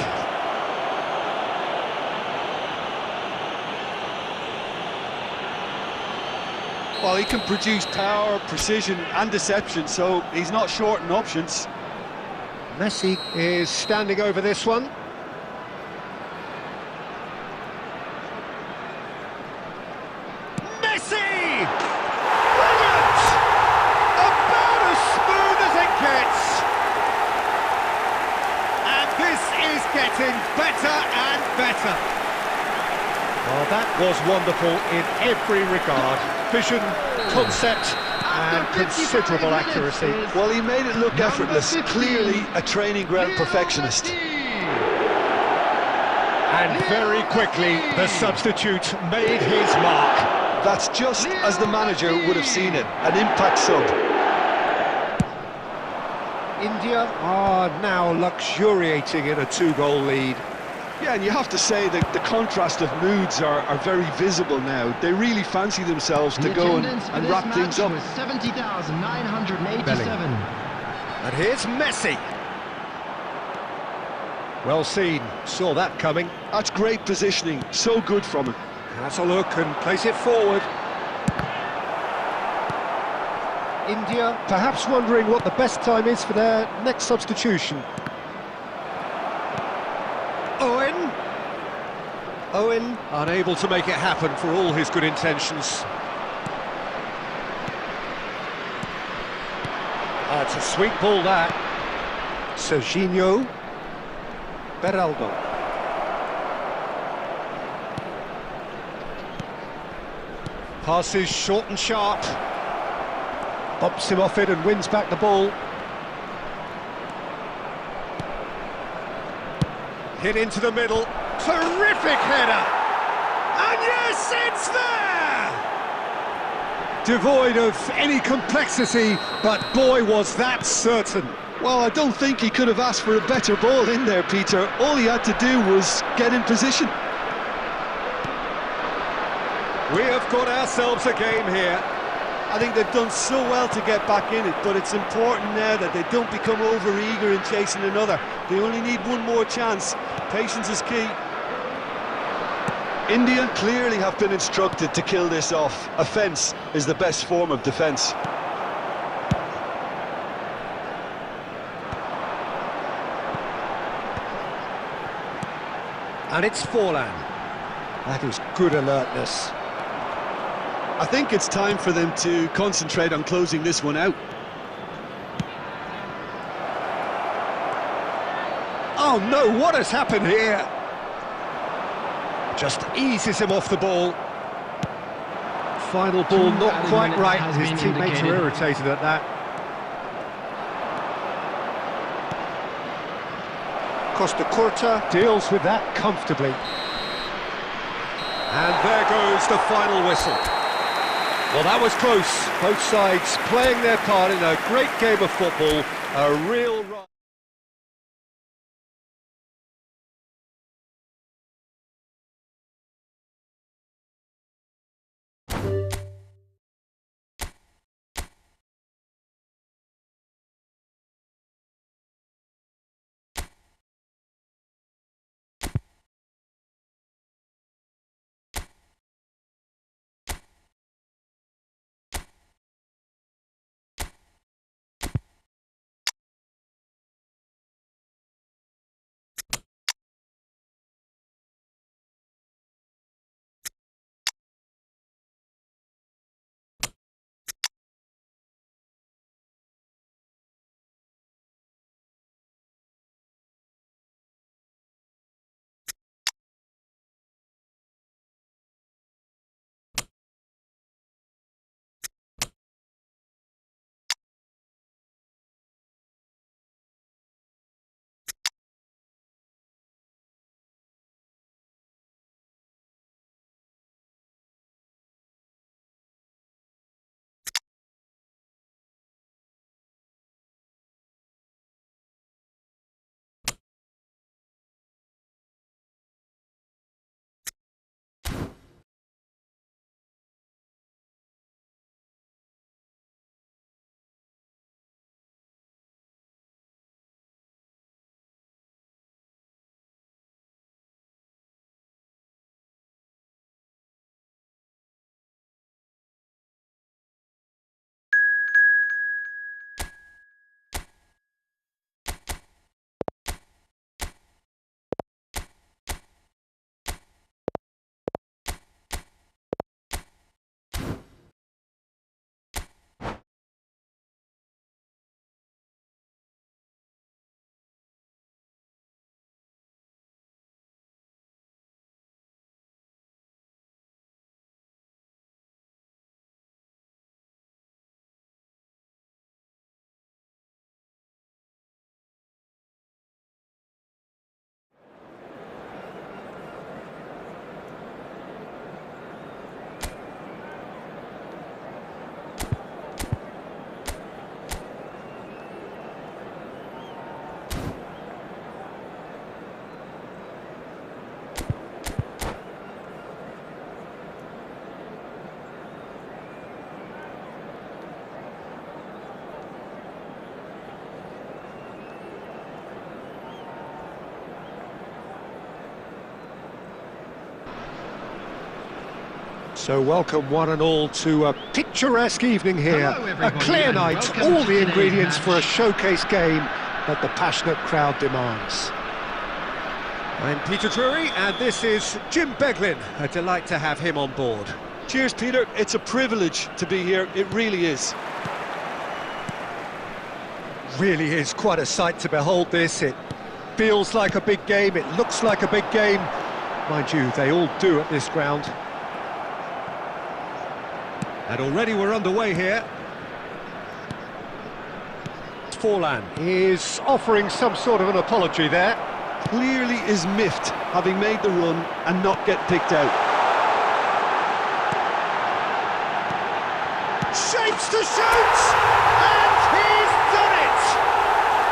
Well, he can produce power, precision and deception, so he's not short in options. Messi is standing over this one. Messi! Brilliant! About as smooth as it gets. getting better and better. Well, that was wonderful in every regard. Vision, concept, and considerable accuracy. Well, he made it look effortless. Clearly a training ground perfectionist. And very quickly, the substitute made his mark. That's just as the manager would have seen it, an impact sub. India are now luxuriating in a 2-goal lead. Yeah, and you have to say that the contrast of moods are very visible now. They really fancy themselves to go and wrap things up. 70,987. And here's Messi. Well seen, saw that coming. That's great positioning, so good from him. Has a look and plays it forward. India perhaps wondering what the best time is for their next substitution. Owen, unable to make it happen for all his good intentions. It's a sweet ball, that. Serginho. Beraldo. Passes short and sharp. Bumps him off it and wins back the ball. Hit into the middle. Terrific header! And yes, it's there! Devoid of any complexity, but boy, was that certain. Well, I don't think he could have asked for a better ball in there, Peter. All he had to do was get in position. We have got ourselves a game here. I think they've done so well to get back in it, but it's important now that they don't become over-eager in chasing another. They only need one more chance. Patience is key. India clearly have been instructed to kill this off. Offence is the best form of defence. And it's Forlan. That is good alertness. I think it's time for them to concentrate on closing this one out. Oh no, what has happened here? Just eases him off the ball. Final ball not quite right. His teammates are irritated at that. Costa Curta deals with that comfortably. And there goes the final whistle. Well, that was close. Both sides playing their part in a great game of football. A real... So welcome one and all to a picturesque evening here, a clear night, all the ingredients for a showcase game that the passionate crowd demands. I'm Peter Drury and this is Jim Beglin, a delight to have him on board. Cheers, Peter, it's a privilege to be here, it really is. Really is quite a sight to behold this. It feels like a big game, it looks like a big game. Mind you, they all do at this ground. And already we're underway here. Forlan is offering some sort of an apology there. Clearly is miffed, having made the run and not get picked out. Shapes to shoot! And he's done it!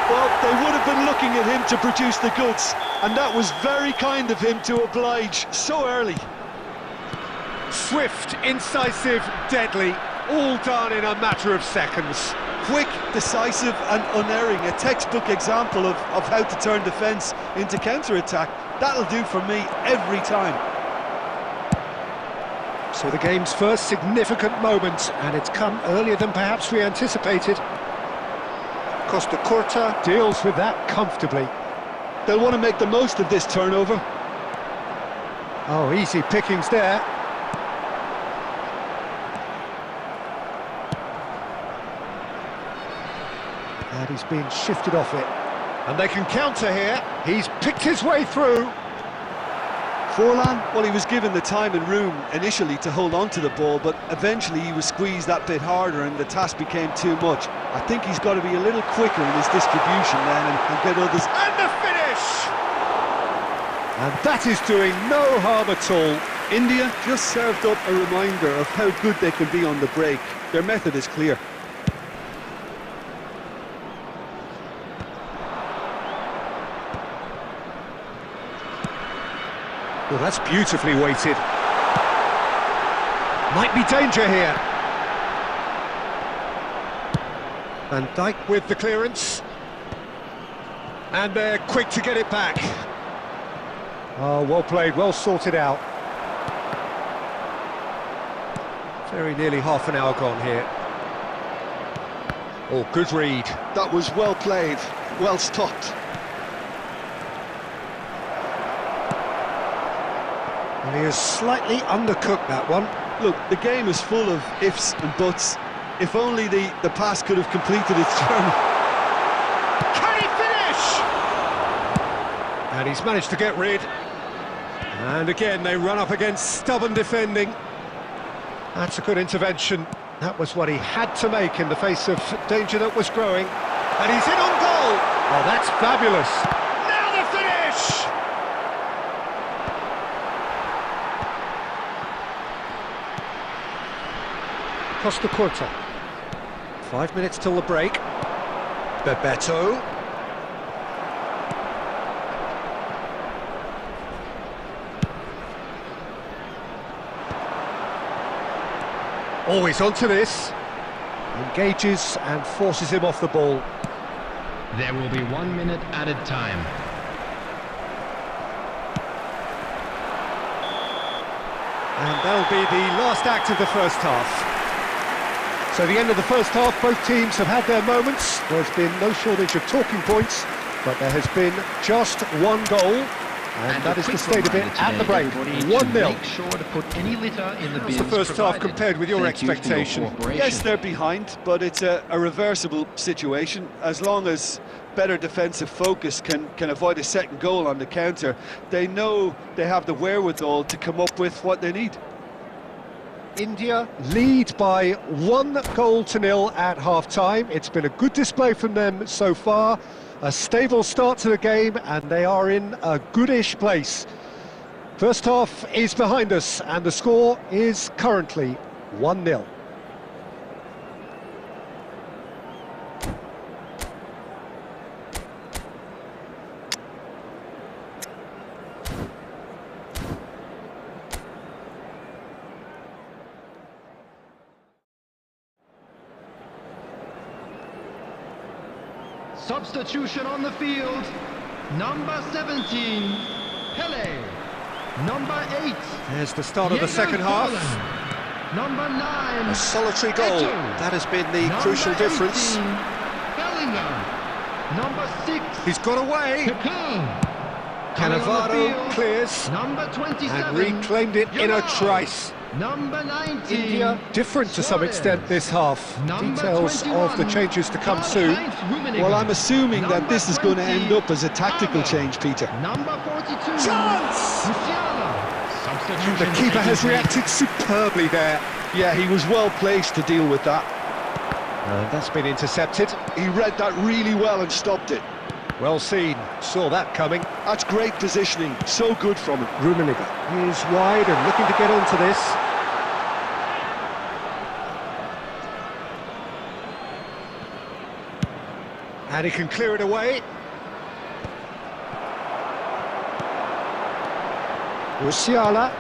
Well, they would have been looking at him to produce the goods, and that was very kind of him to oblige so early. Swift, incisive, deadly, all done in a matter of seconds. Quick, decisive and unerring, a textbook example of how to turn defence into counter-attack. That'll do for me every time. So the game's first significant moment, and it's come earlier than perhaps we anticipated. Costa Curta deals with that comfortably. They'll want to make the most of this turnover. Oh, easy pickings there. And he's been shifted off it. And they can counter here. He's picked his way through. Forlan, well, he was given the time and room initially to hold on to the ball, but eventually he was squeezed that bit harder and the task became too much. I think he's got to be a little quicker in his distribution then and get others. And the finish! And that is doing no harm at all. India just served up a reminder of how good they can be on the break. Their method is clear. Well, that's beautifully weighted. Might be danger here. Van Dijk with the clearance. And they're quick to get it back. Oh, well played, well sorted out. Very nearly half an hour gone here. Oh, good read. That was well played, well stopped. And he has slightly undercooked that one. Look, the game is full of ifs and buts. If only the pass could have completed its journey. Can he finish? And he's managed to get rid. And again, they run up against stubborn defending. That's a good intervention. That was what he had to make in the face of danger that was growing. And he's in on goal. Oh, that's fabulous. Now the finish! Costa Curta. 5 minutes till the break. Bebeto. Always onto this. Engages and forces him off the ball. There will be 1 minute added time. And that'll be the last act of the first half. So the end of the first half, both teams have had their moments. There's been no shortage of talking points, but there has been just one goal, and that is the state of it at the break. 1-0. Make sure to put any litter in the How's bins the first half provided. compared with your Thank you for expectation? cooperation. Yes, they're behind, but it's a reversible situation. As long as better defensive focus can avoid a second goal on the counter, they know they have the wherewithal to come up with what they need. India lead by 1-0 at half-time. It's been a good display from them so far. A stable start to the game, and they are in a goodish place. First half is behind us, and the score is currently 1-0. Substitution on the field. Number 17, Pele. Number 8. There's the start of the second half. Number 9. A solitary goal. That has been the Number crucial difference. 18, Bellingham. Number 6. He's got away. Cannavaro clears Number 27. and reclaimed it in a trice. Number 19. India different to some extent this half. Number Details 21. of the changes to come soon. Well, I'm assuming that this is going to end up as a tactical change, Peter. Number 42. Chance! Musiala. And the keeper has reacted superbly there. Yeah, he was well placed to deal with that. And that's been intercepted. He read that really well and stopped it. Well seen, saw that coming. That's great positioning, so good from him. Rummenigge is wide and looking to get onto this. And he can clear it away. Musiala.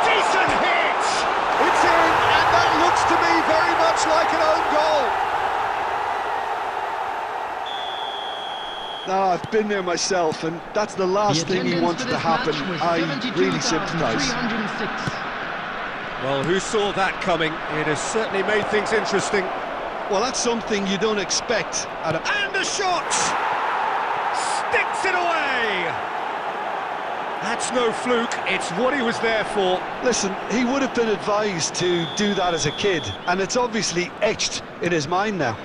Decent hit! It's in, and that looks to me very much like an own goal. No, I've been there myself, and that's the last thing he wants to happen. I really sympathise. Well, who saw that coming? It has certainly made things interesting. Well, that's something you don't expect. And a shot! Sticks it away! That's no fluke, it's what he was there for. Listen, he would have been advised to do that as a kid, and it's obviously etched in his mind now.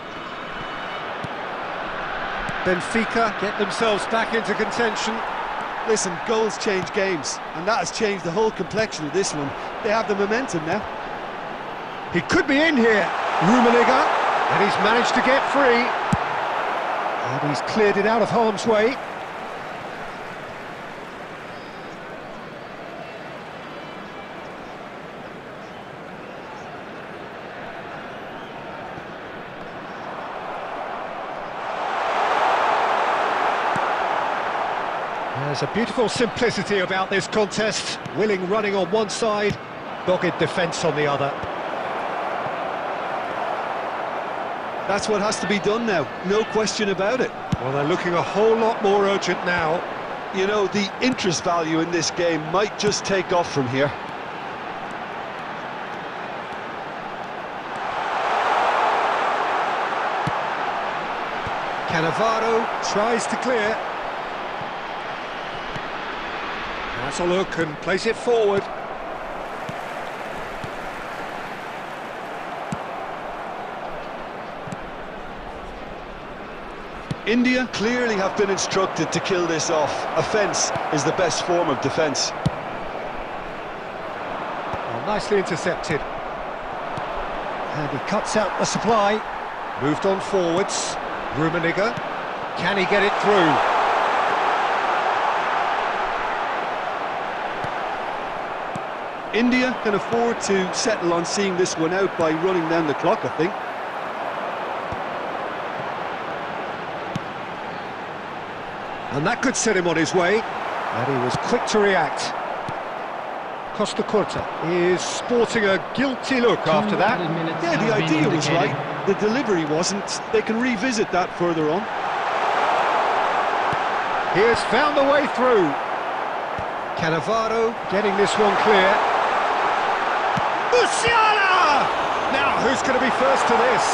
Benfica get themselves back into contention. Listen, goals change games, and that has changed the whole complexion of this one. They have the momentum now. He could be in here, Rummenigge, and he's managed to get free. And he's cleared it out of harm's way. There's a beautiful simplicity about this contest. Willing running on one side, dogged defence on the other. That's what has to be done now, no question about it. Well, they're looking a whole lot more urgent now. You know, the interest value in this game might just take off from here. Cannavaro tries to clear. That's a look and plays it forward. India clearly have been instructed to kill this off. Offence is the best form of defence. Well, nicely intercepted. And he cuts out the supply. Moved on forwards. Rummenigge. Can he get it through? India can afford to settle on seeing this one out by running down the clock, I think. And that could set him on his way. And he was quick to react. Costa Curta is sporting a guilty look after that. Yeah, the idea was right. The delivery wasn't. They can revisit that further on. He has found a way through. Cannavaro getting this one clear. Musiala! Now, who's going to be first to this?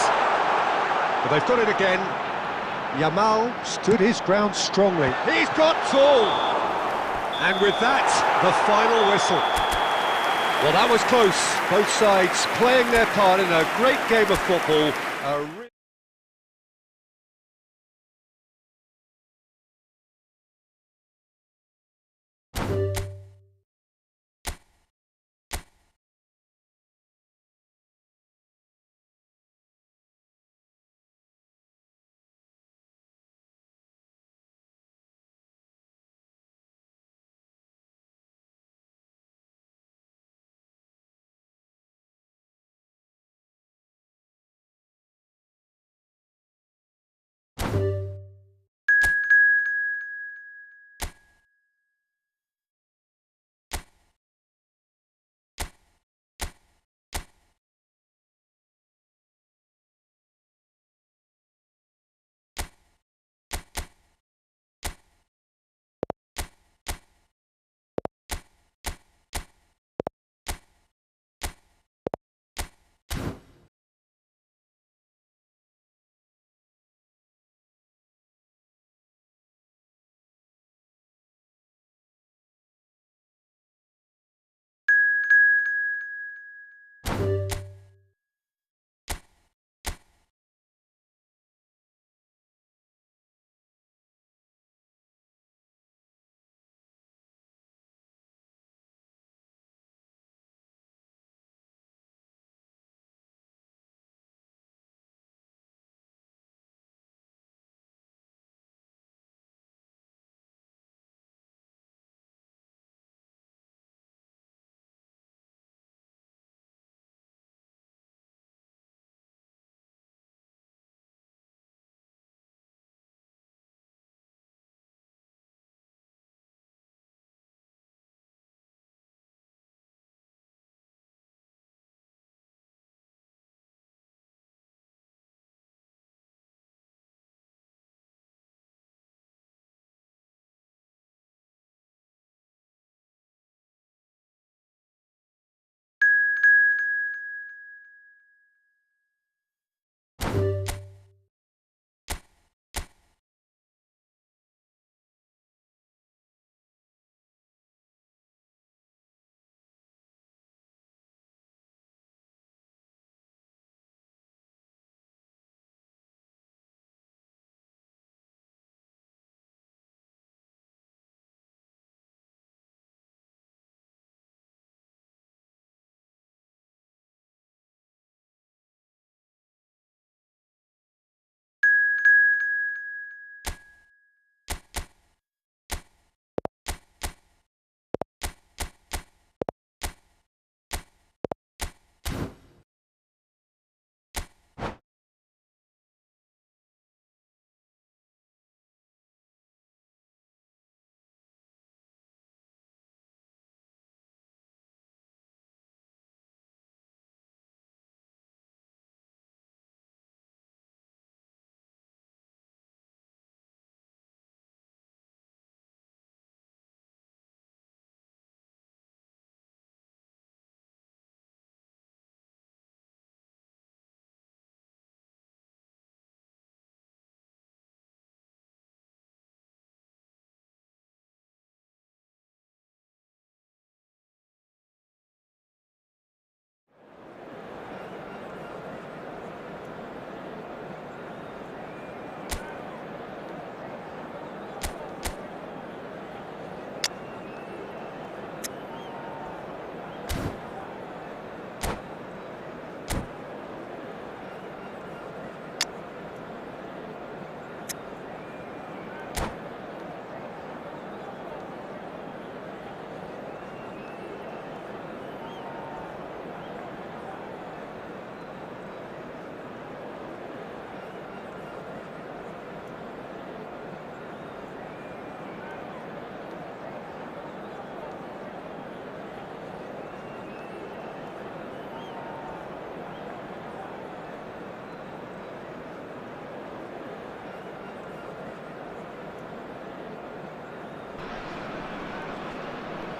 But they've got it again. Yamal stood his ground strongly. He's got full! And with that, the final whistle. Well, that was close. Both sides playing their part in a great game of football.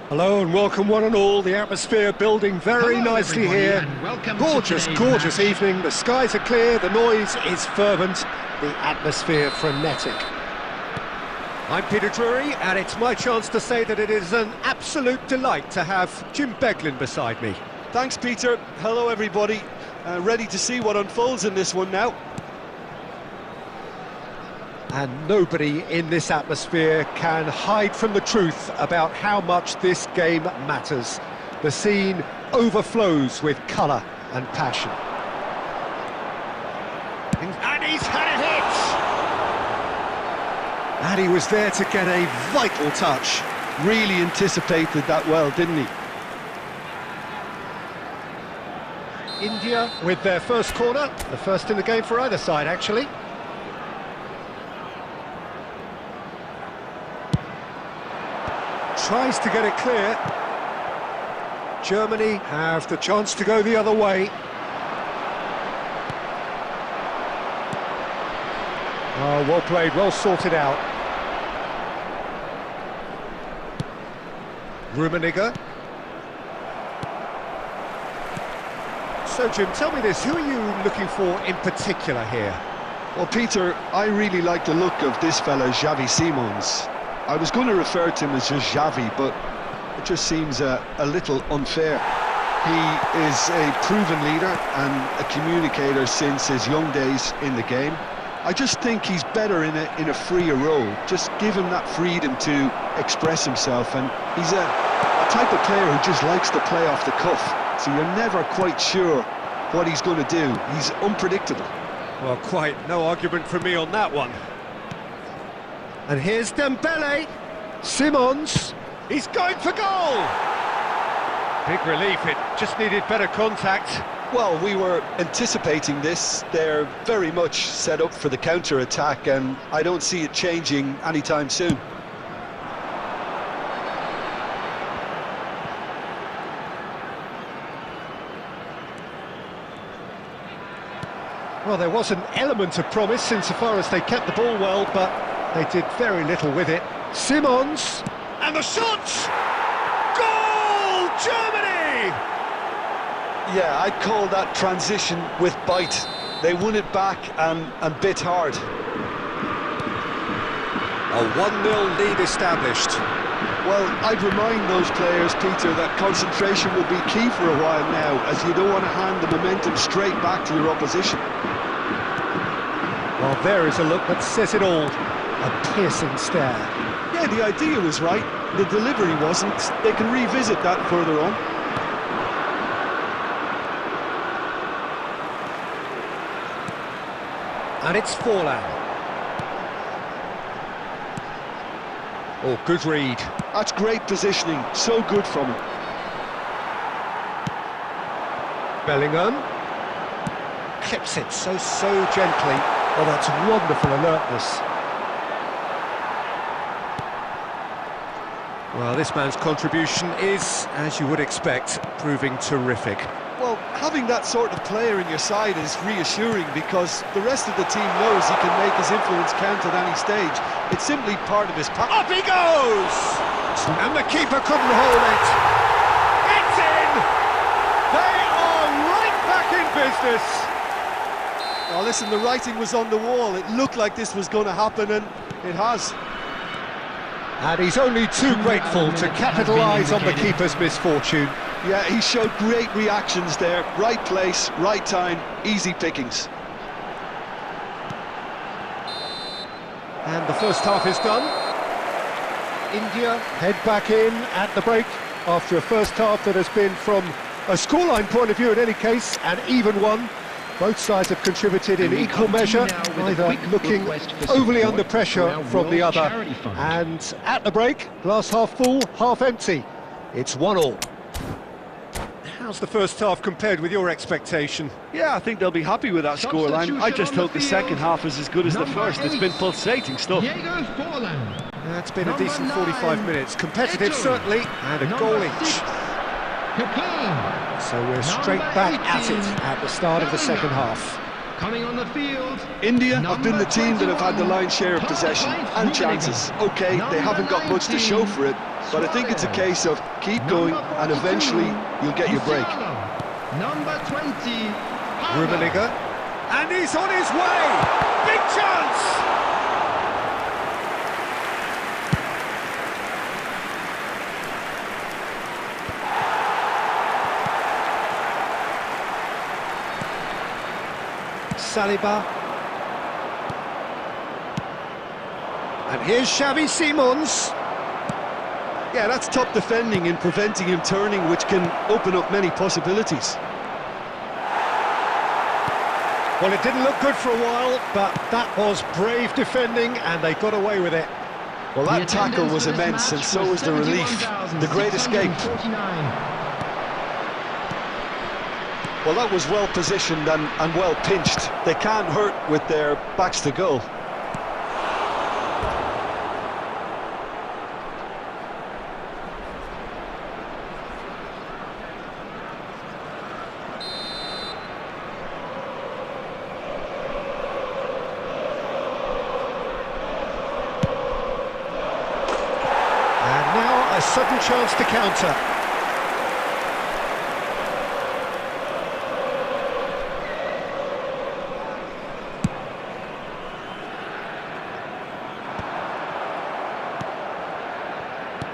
Hello and welcome one and all. The atmosphere building very Hello, nicely everybody, here. and welcome to Gorgeous, today's gorgeous match. evening. The skies are clear, the noise is fervent, the atmosphere frenetic. I'm Peter Drury, and it's my chance to say that it is an absolute delight to have Jim Beglin beside me. Thanks, Peter. Hello, everybody. Ready to see what unfolds in this one now. And nobody in this atmosphere can hide from the truth about how much this game matters. The scene overflows with colour and passion. And he's had a hit! And he was there to get a vital touch. Really anticipated that well, didn't he? India with their first corner, the first in the game for either side, actually. Tries to get it clear. Germany have the chance to go the other way. Oh, well played, well sorted out. Rummenigge. So, Jim, tell me this, who are you looking for in particular here? Well, Peter, I really like the look of this fella, Xavi Simons. I was going to refer to him as just Xavi, but it just seems a little unfair. He is a proven leader and a communicator since his young days in the game. I just think he's better in a freer role. Just give him that freedom to express himself, and he's a type of player who just likes to play off the cuff, so you're never quite sure what he's going to do. He's unpredictable. Well, quite no argument from me on that one. And here's Dembele. Simons. He's going for goal. Big relief, it just needed better contact. Well, we were anticipating this. They're very much set up for the counter-attack, and I don't see it changing anytime soon. Well, there was an element of promise insofar as they kept the ball well, but they did very little with it. Simons, and the shots! Goal! Germany! Yeah, I'd call that transition with bite. They won it back and bit hard. A 1-0 lead established. Well, I'd remind those players, Peter, that concentration will be key for a while now, as you don't want to hand the momentum straight back to your opposition. Well, there is a look that says it all. A piercing stare. Yeah, the idea was right. The delivery wasn't. They can revisit that further on. And it's Forlan. Oh, good read. That's great positioning, so good from him. Bellingham. Clips it so gently. Oh, that's wonderful alertness. Well, this man's contribution is, as you would expect, proving terrific. Well, having that sort of player in your side is reassuring because the rest of the team knows he can make his influence count at any stage. It's simply part of his pack. Up he goes! And the keeper couldn't hold it. It's in! They are right back in business. Oh, listen, the writing was on the wall. It looked like this was going to happen, and it has. And he's only too grateful to capitalise on the keeper's misfortune. Yeah, he showed great reactions there. Right place, right time, easy pickings. And the first half is done. India head back in at the break after a first half that has been, from a scoreline point of view in any case, an even one. Both sides have contributed in equal measure, neither looking overly under pressure from the other. And at the break, glass half full, half empty. It's 1-1. How's the first half compared with your expectation? Yeah, I think they'll be happy with that scoreline. I just hope the second half is as good as the first. It's been pulsating stuff. It's been a decent 45 minutes. Competitive, certainly, and a goal each. So we're straight back at it at the start of the second half. Coming on the field. India have been the team that have had the lion's share of possession and chances. Okay, they haven't got much to show for it, but I think it's a case of keep going and eventually you'll get your break. Number 20. Rummenigge, and he's on his way! Big chance! Saliba. And here's Xavi Simons. Yeah, that's top defending and preventing him turning, which can open up many possibilities. Well, it didn't look good for a while, but that was brave defending, and they got away with it. Well, that tackle was immense, and so was the relief. The great escape. Well, that was well positioned and well pinched. They can't hurt with their backs to goal. And now a sudden chance to counter.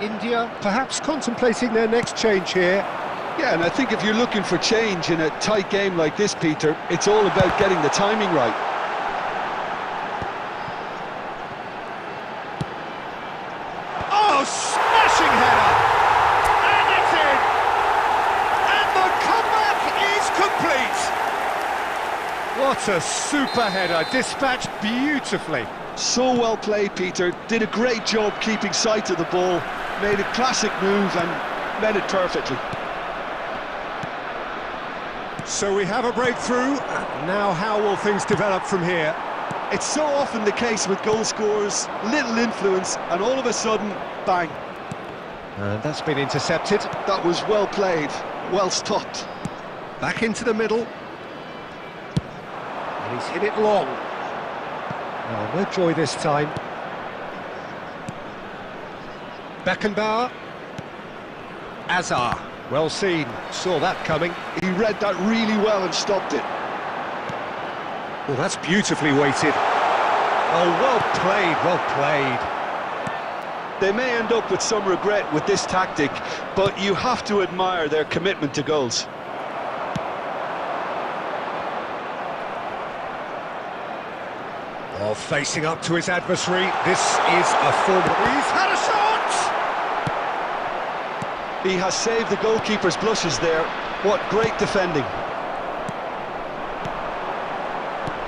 India perhaps contemplating their next change here. Yeah, and I think if you're looking for change in a tight game like this, Peter, it's all about getting the timing right. Oh, smashing header! And it's in! And the comeback is complete! What a super header, dispatched beautifully. So well played, Peter. Did a great job keeping sight of the ball. Made a classic move and met it perfectly. So we have a breakthrough. Now how will things develop from here? It's so often the case with goal scorers, little influence, and all of a sudden, bang. And that's been intercepted. That was well played, well stopped. Back into the middle. And he's hit it long. Oh, no joy this time. Beckenbauer. Azar. Well seen. Saw that coming. He read that really well and stopped it. Oh, that's beautifully weighted. Oh, well played, well played. They may end up with some regret with this tactic, but you have to admire their commitment to goals. Oh, facing up to his adversary. This is a formidable... He's had a shot! He has saved the goalkeeper's blushes there. What great defending.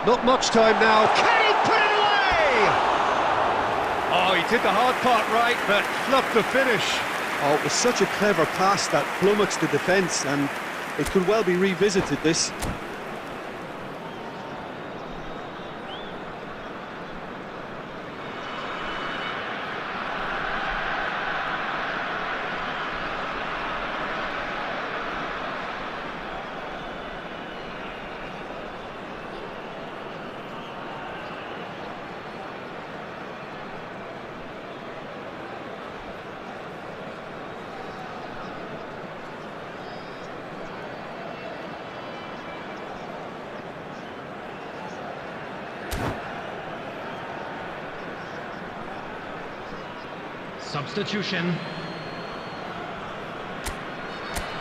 Not much time now. Can he put it away? Oh, he did the hard part right, but fluffed the finish. Oh, it was such a clever pass that flummoxed the defence, and it could well be revisited, this. Substitution.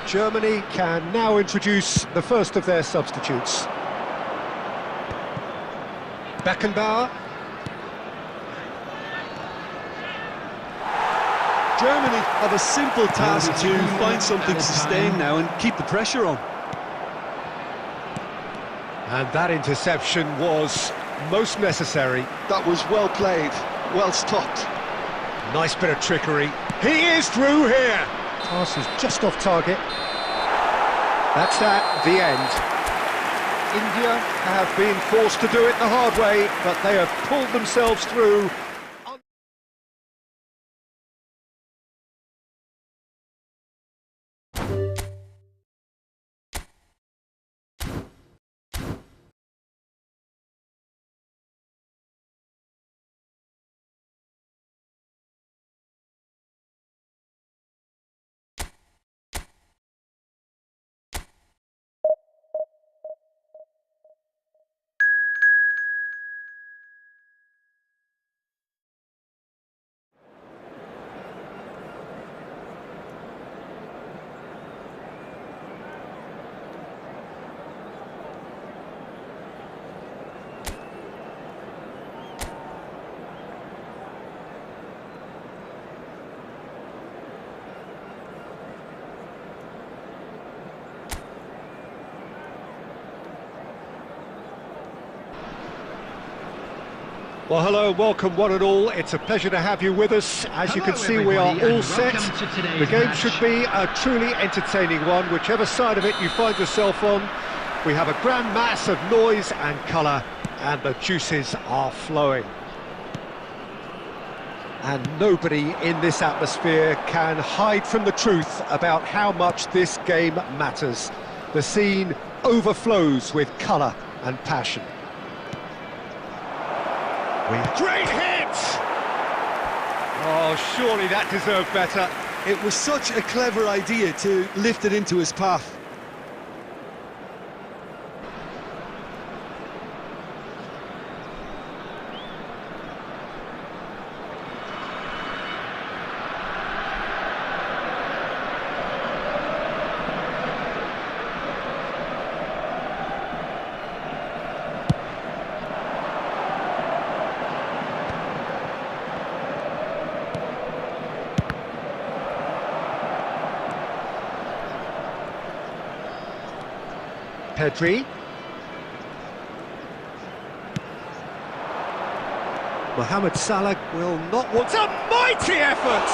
Germany can now introduce the first of their substitutes. Beckenbauer. Germany have a simple task to find something to sustain now and keep the pressure on. And that interception was most necessary. That was well played, well stopped. Nice bit of trickery. He is through here. Pass is just off target. That's that, the end. India have been forced to do it the hard way, but they have pulled themselves through. Well, hello, welcome one and all. It's a pleasure to have you with us. As you can see, we are all set. The game should be a truly entertaining one, whichever side of it you find yourself on. We have a grand mass of noise and colour, and the juices are flowing. And nobody in this atmosphere can hide from the truth about how much this game matters. The scene overflows with colour and passion. Great hit! Oh, surely that deserved better. It was such a clever idea to lift it into his path. Pedri. Mohamed Salah will not want a mighty effort!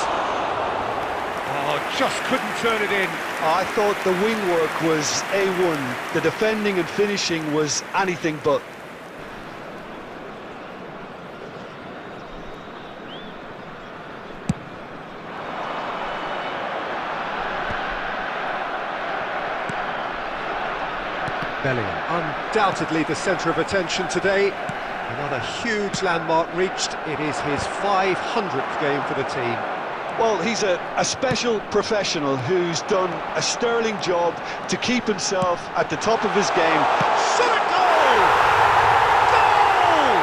Oh, just couldn't turn it in. I thought the wing work was A1. The defending and finishing was anything but. Bellingham, undoubtedly the centre of attention today. Another huge landmark reached. It is his 500th game for the team. Well, he's a special professional who's done a sterling job to keep himself at the top of his game. Shot a goal! Goal!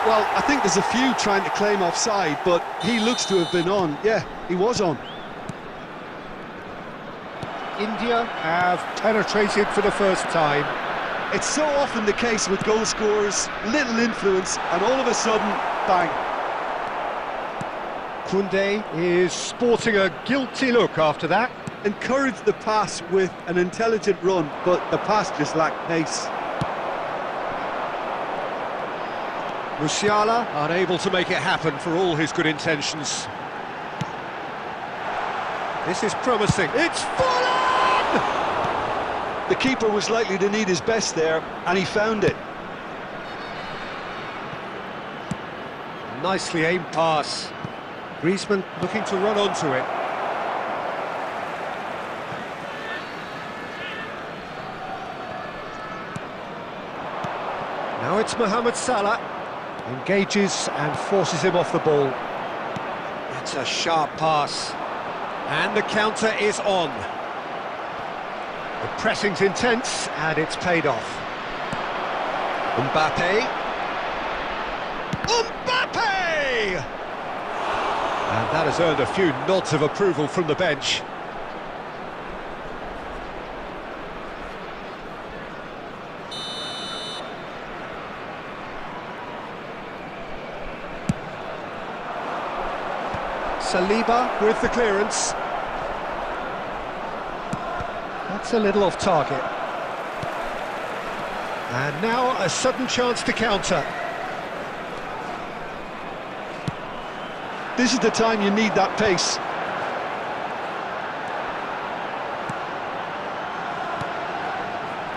Well, I think there's a few trying to claim offside, but he looks to have been on. Yeah, he was on. India have penetrated for the first time. It's so often the case with goal scorers, little influence, and all of a sudden, bang. Koundé is sporting a guilty look after that. Encouraged the pass with an intelligent run, but the pass just lacked pace. Musiala unable to make it happen for all his good intentions. This is promising. It's full on! The keeper was likely to need his best there, and he found it. Nicely aimed pass. Griezmann looking to run onto it. Now it's Mohamed Salah. Engages and forces him off the ball. It's a sharp pass. And the counter is on. The pressing's intense, and it's paid off. Mbappe! And that has earned a few nods of approval from the bench. Saliba with the clearance. That's a little off target. And now a sudden chance to counter. This is the time you need that pace.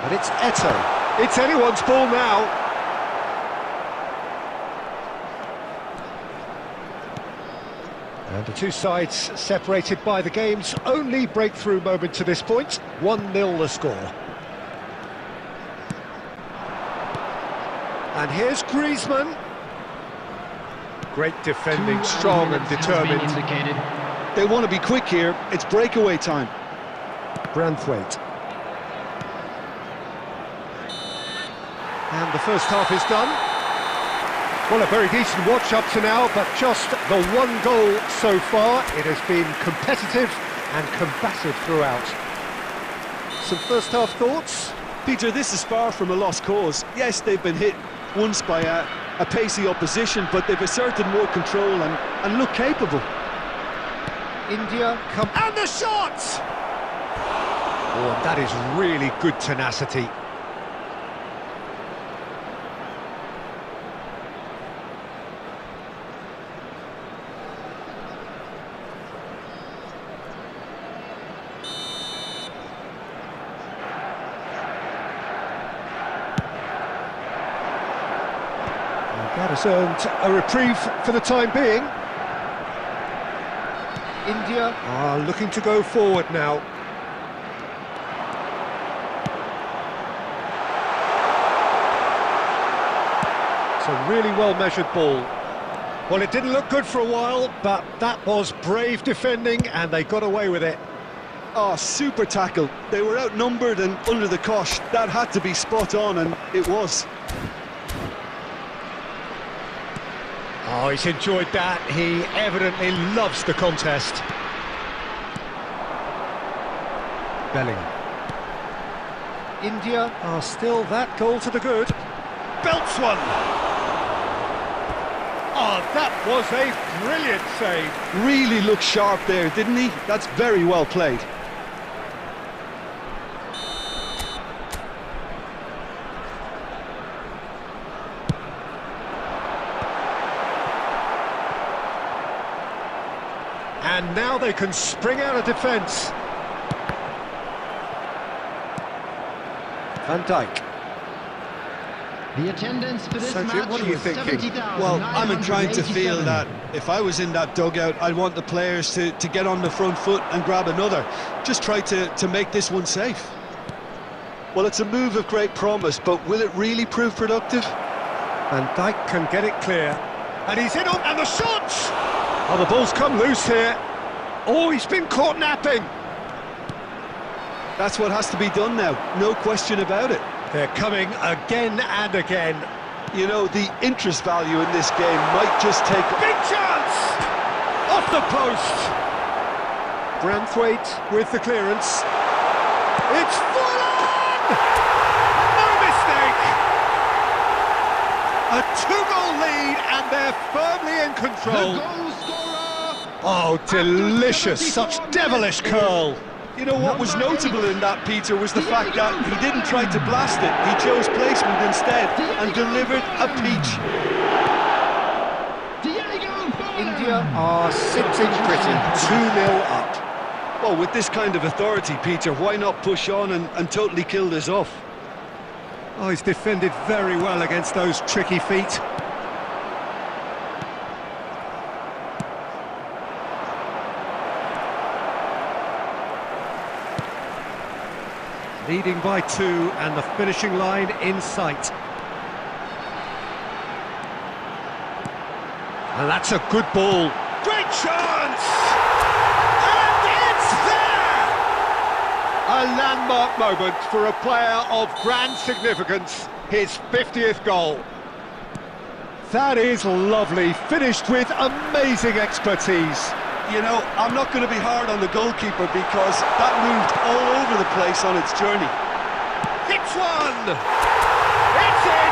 And it's Eto'o. It's anyone's ball now. And the two sides separated by the game's only breakthrough moment to this point. 1-0 the score. And here's Griezmann. Great defending, strong and determined. They want to be quick here. It's breakaway time. Branthwaite. And the first half is done. Well, a very decent watch up to now, but just the one goal so far. It has been competitive and combative throughout. Some first half thoughts? Peter, this is far from a lost cause. Yes, they've been hit once by a pacey opposition, but they've asserted more control and look capable. India come... And the shot! Oh, that is really good tenacity. That has earned a reprieve for the time being. India are looking to go forward now. It's a really well-measured ball. Well, it didn't look good for a while, but that was brave defending, and they got away with it. Oh, super tackle. They were outnumbered and under the cosh. That had to be spot on, and it was. Oh, he's enjoyed that. He evidently loves the contest. Bellingham. India are still that goal to the good. Belts one. Oh, that was a brilliant save. Really looked sharp there, didn't he? That's very well played. And now they can spring out of defence. Van Dijk. The attendance for this So, Jim, match what are you was thinking? 70,987. Well, I'm inclined to feel that if I was in that dugout, I'd want the players to get on the front foot and grab another. Just try to make this one safe. Well, it's a move of great promise, but will it really prove productive? Van Dijk can get it clear. And he's in on, and the shots! Oh, the ball's come loose here. Oh, he's been caught napping. That's what has to be done now, no question about it. They're coming again and again. You know, the interest value in this game might just take... Big chance! Off the post! Branthwaite with the clearance. It's full on! No mistake! A two-goal lead, and they're firmly in control. The goal scorer! Oh, delicious! Such devilish curl! You know what was notable in that, Peter, was the fact that he didn't try to blast it. He chose placement instead and delivered a peach. India are sitting pretty, 2-0 up. Well, with this kind of authority, Peter, why not push on and totally kill this off? Oh, he's defended very well against those tricky feet. Leading by 2, and the finishing line in sight. And that's a good ball. Great chance! And it's there! A landmark moment for a player of grand significance, his 50th goal. That is lovely, finished with amazing expertise. You know, I'm not going to be hard on the goalkeeper because that moved all over the place on its journey. Hits one! It's in!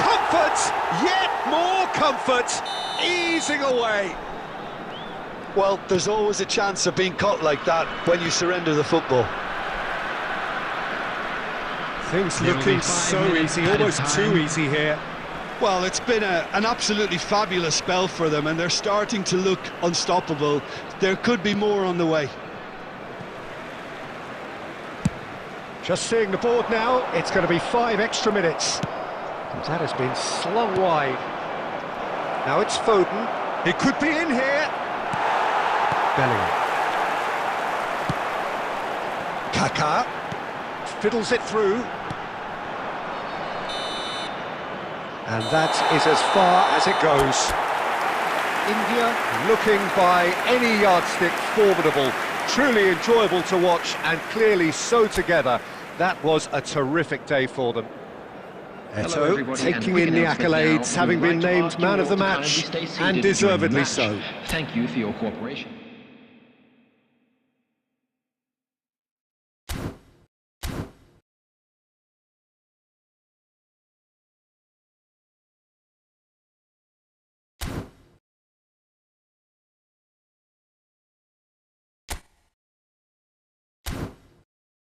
Comfort, yet more comfort, easing away. Well, there's always a chance of being caught like that when you surrender the football. Things There will looking be 5 so minutes easy, added almost time. too easy here. Well, it's been an absolutely fabulous spell for them, and they're starting to look unstoppable. There could be more on the way. Just seeing the board now, it's going to be 5 extra minutes. That has been slung wide. Now it's Foden. It could be in here. Bellingham. Kaká fiddles it through. And that is as far as it goes. India looking by any yardstick formidable, truly enjoyable to watch, and clearly so together. That was a terrific day for them. Hello, Eto everybody, and taking quick in the announcement accolades, now. having We would been like to named ask you man of all the to kindly match, stay seated and during the deservedly match. so. Thank you for your cooperation.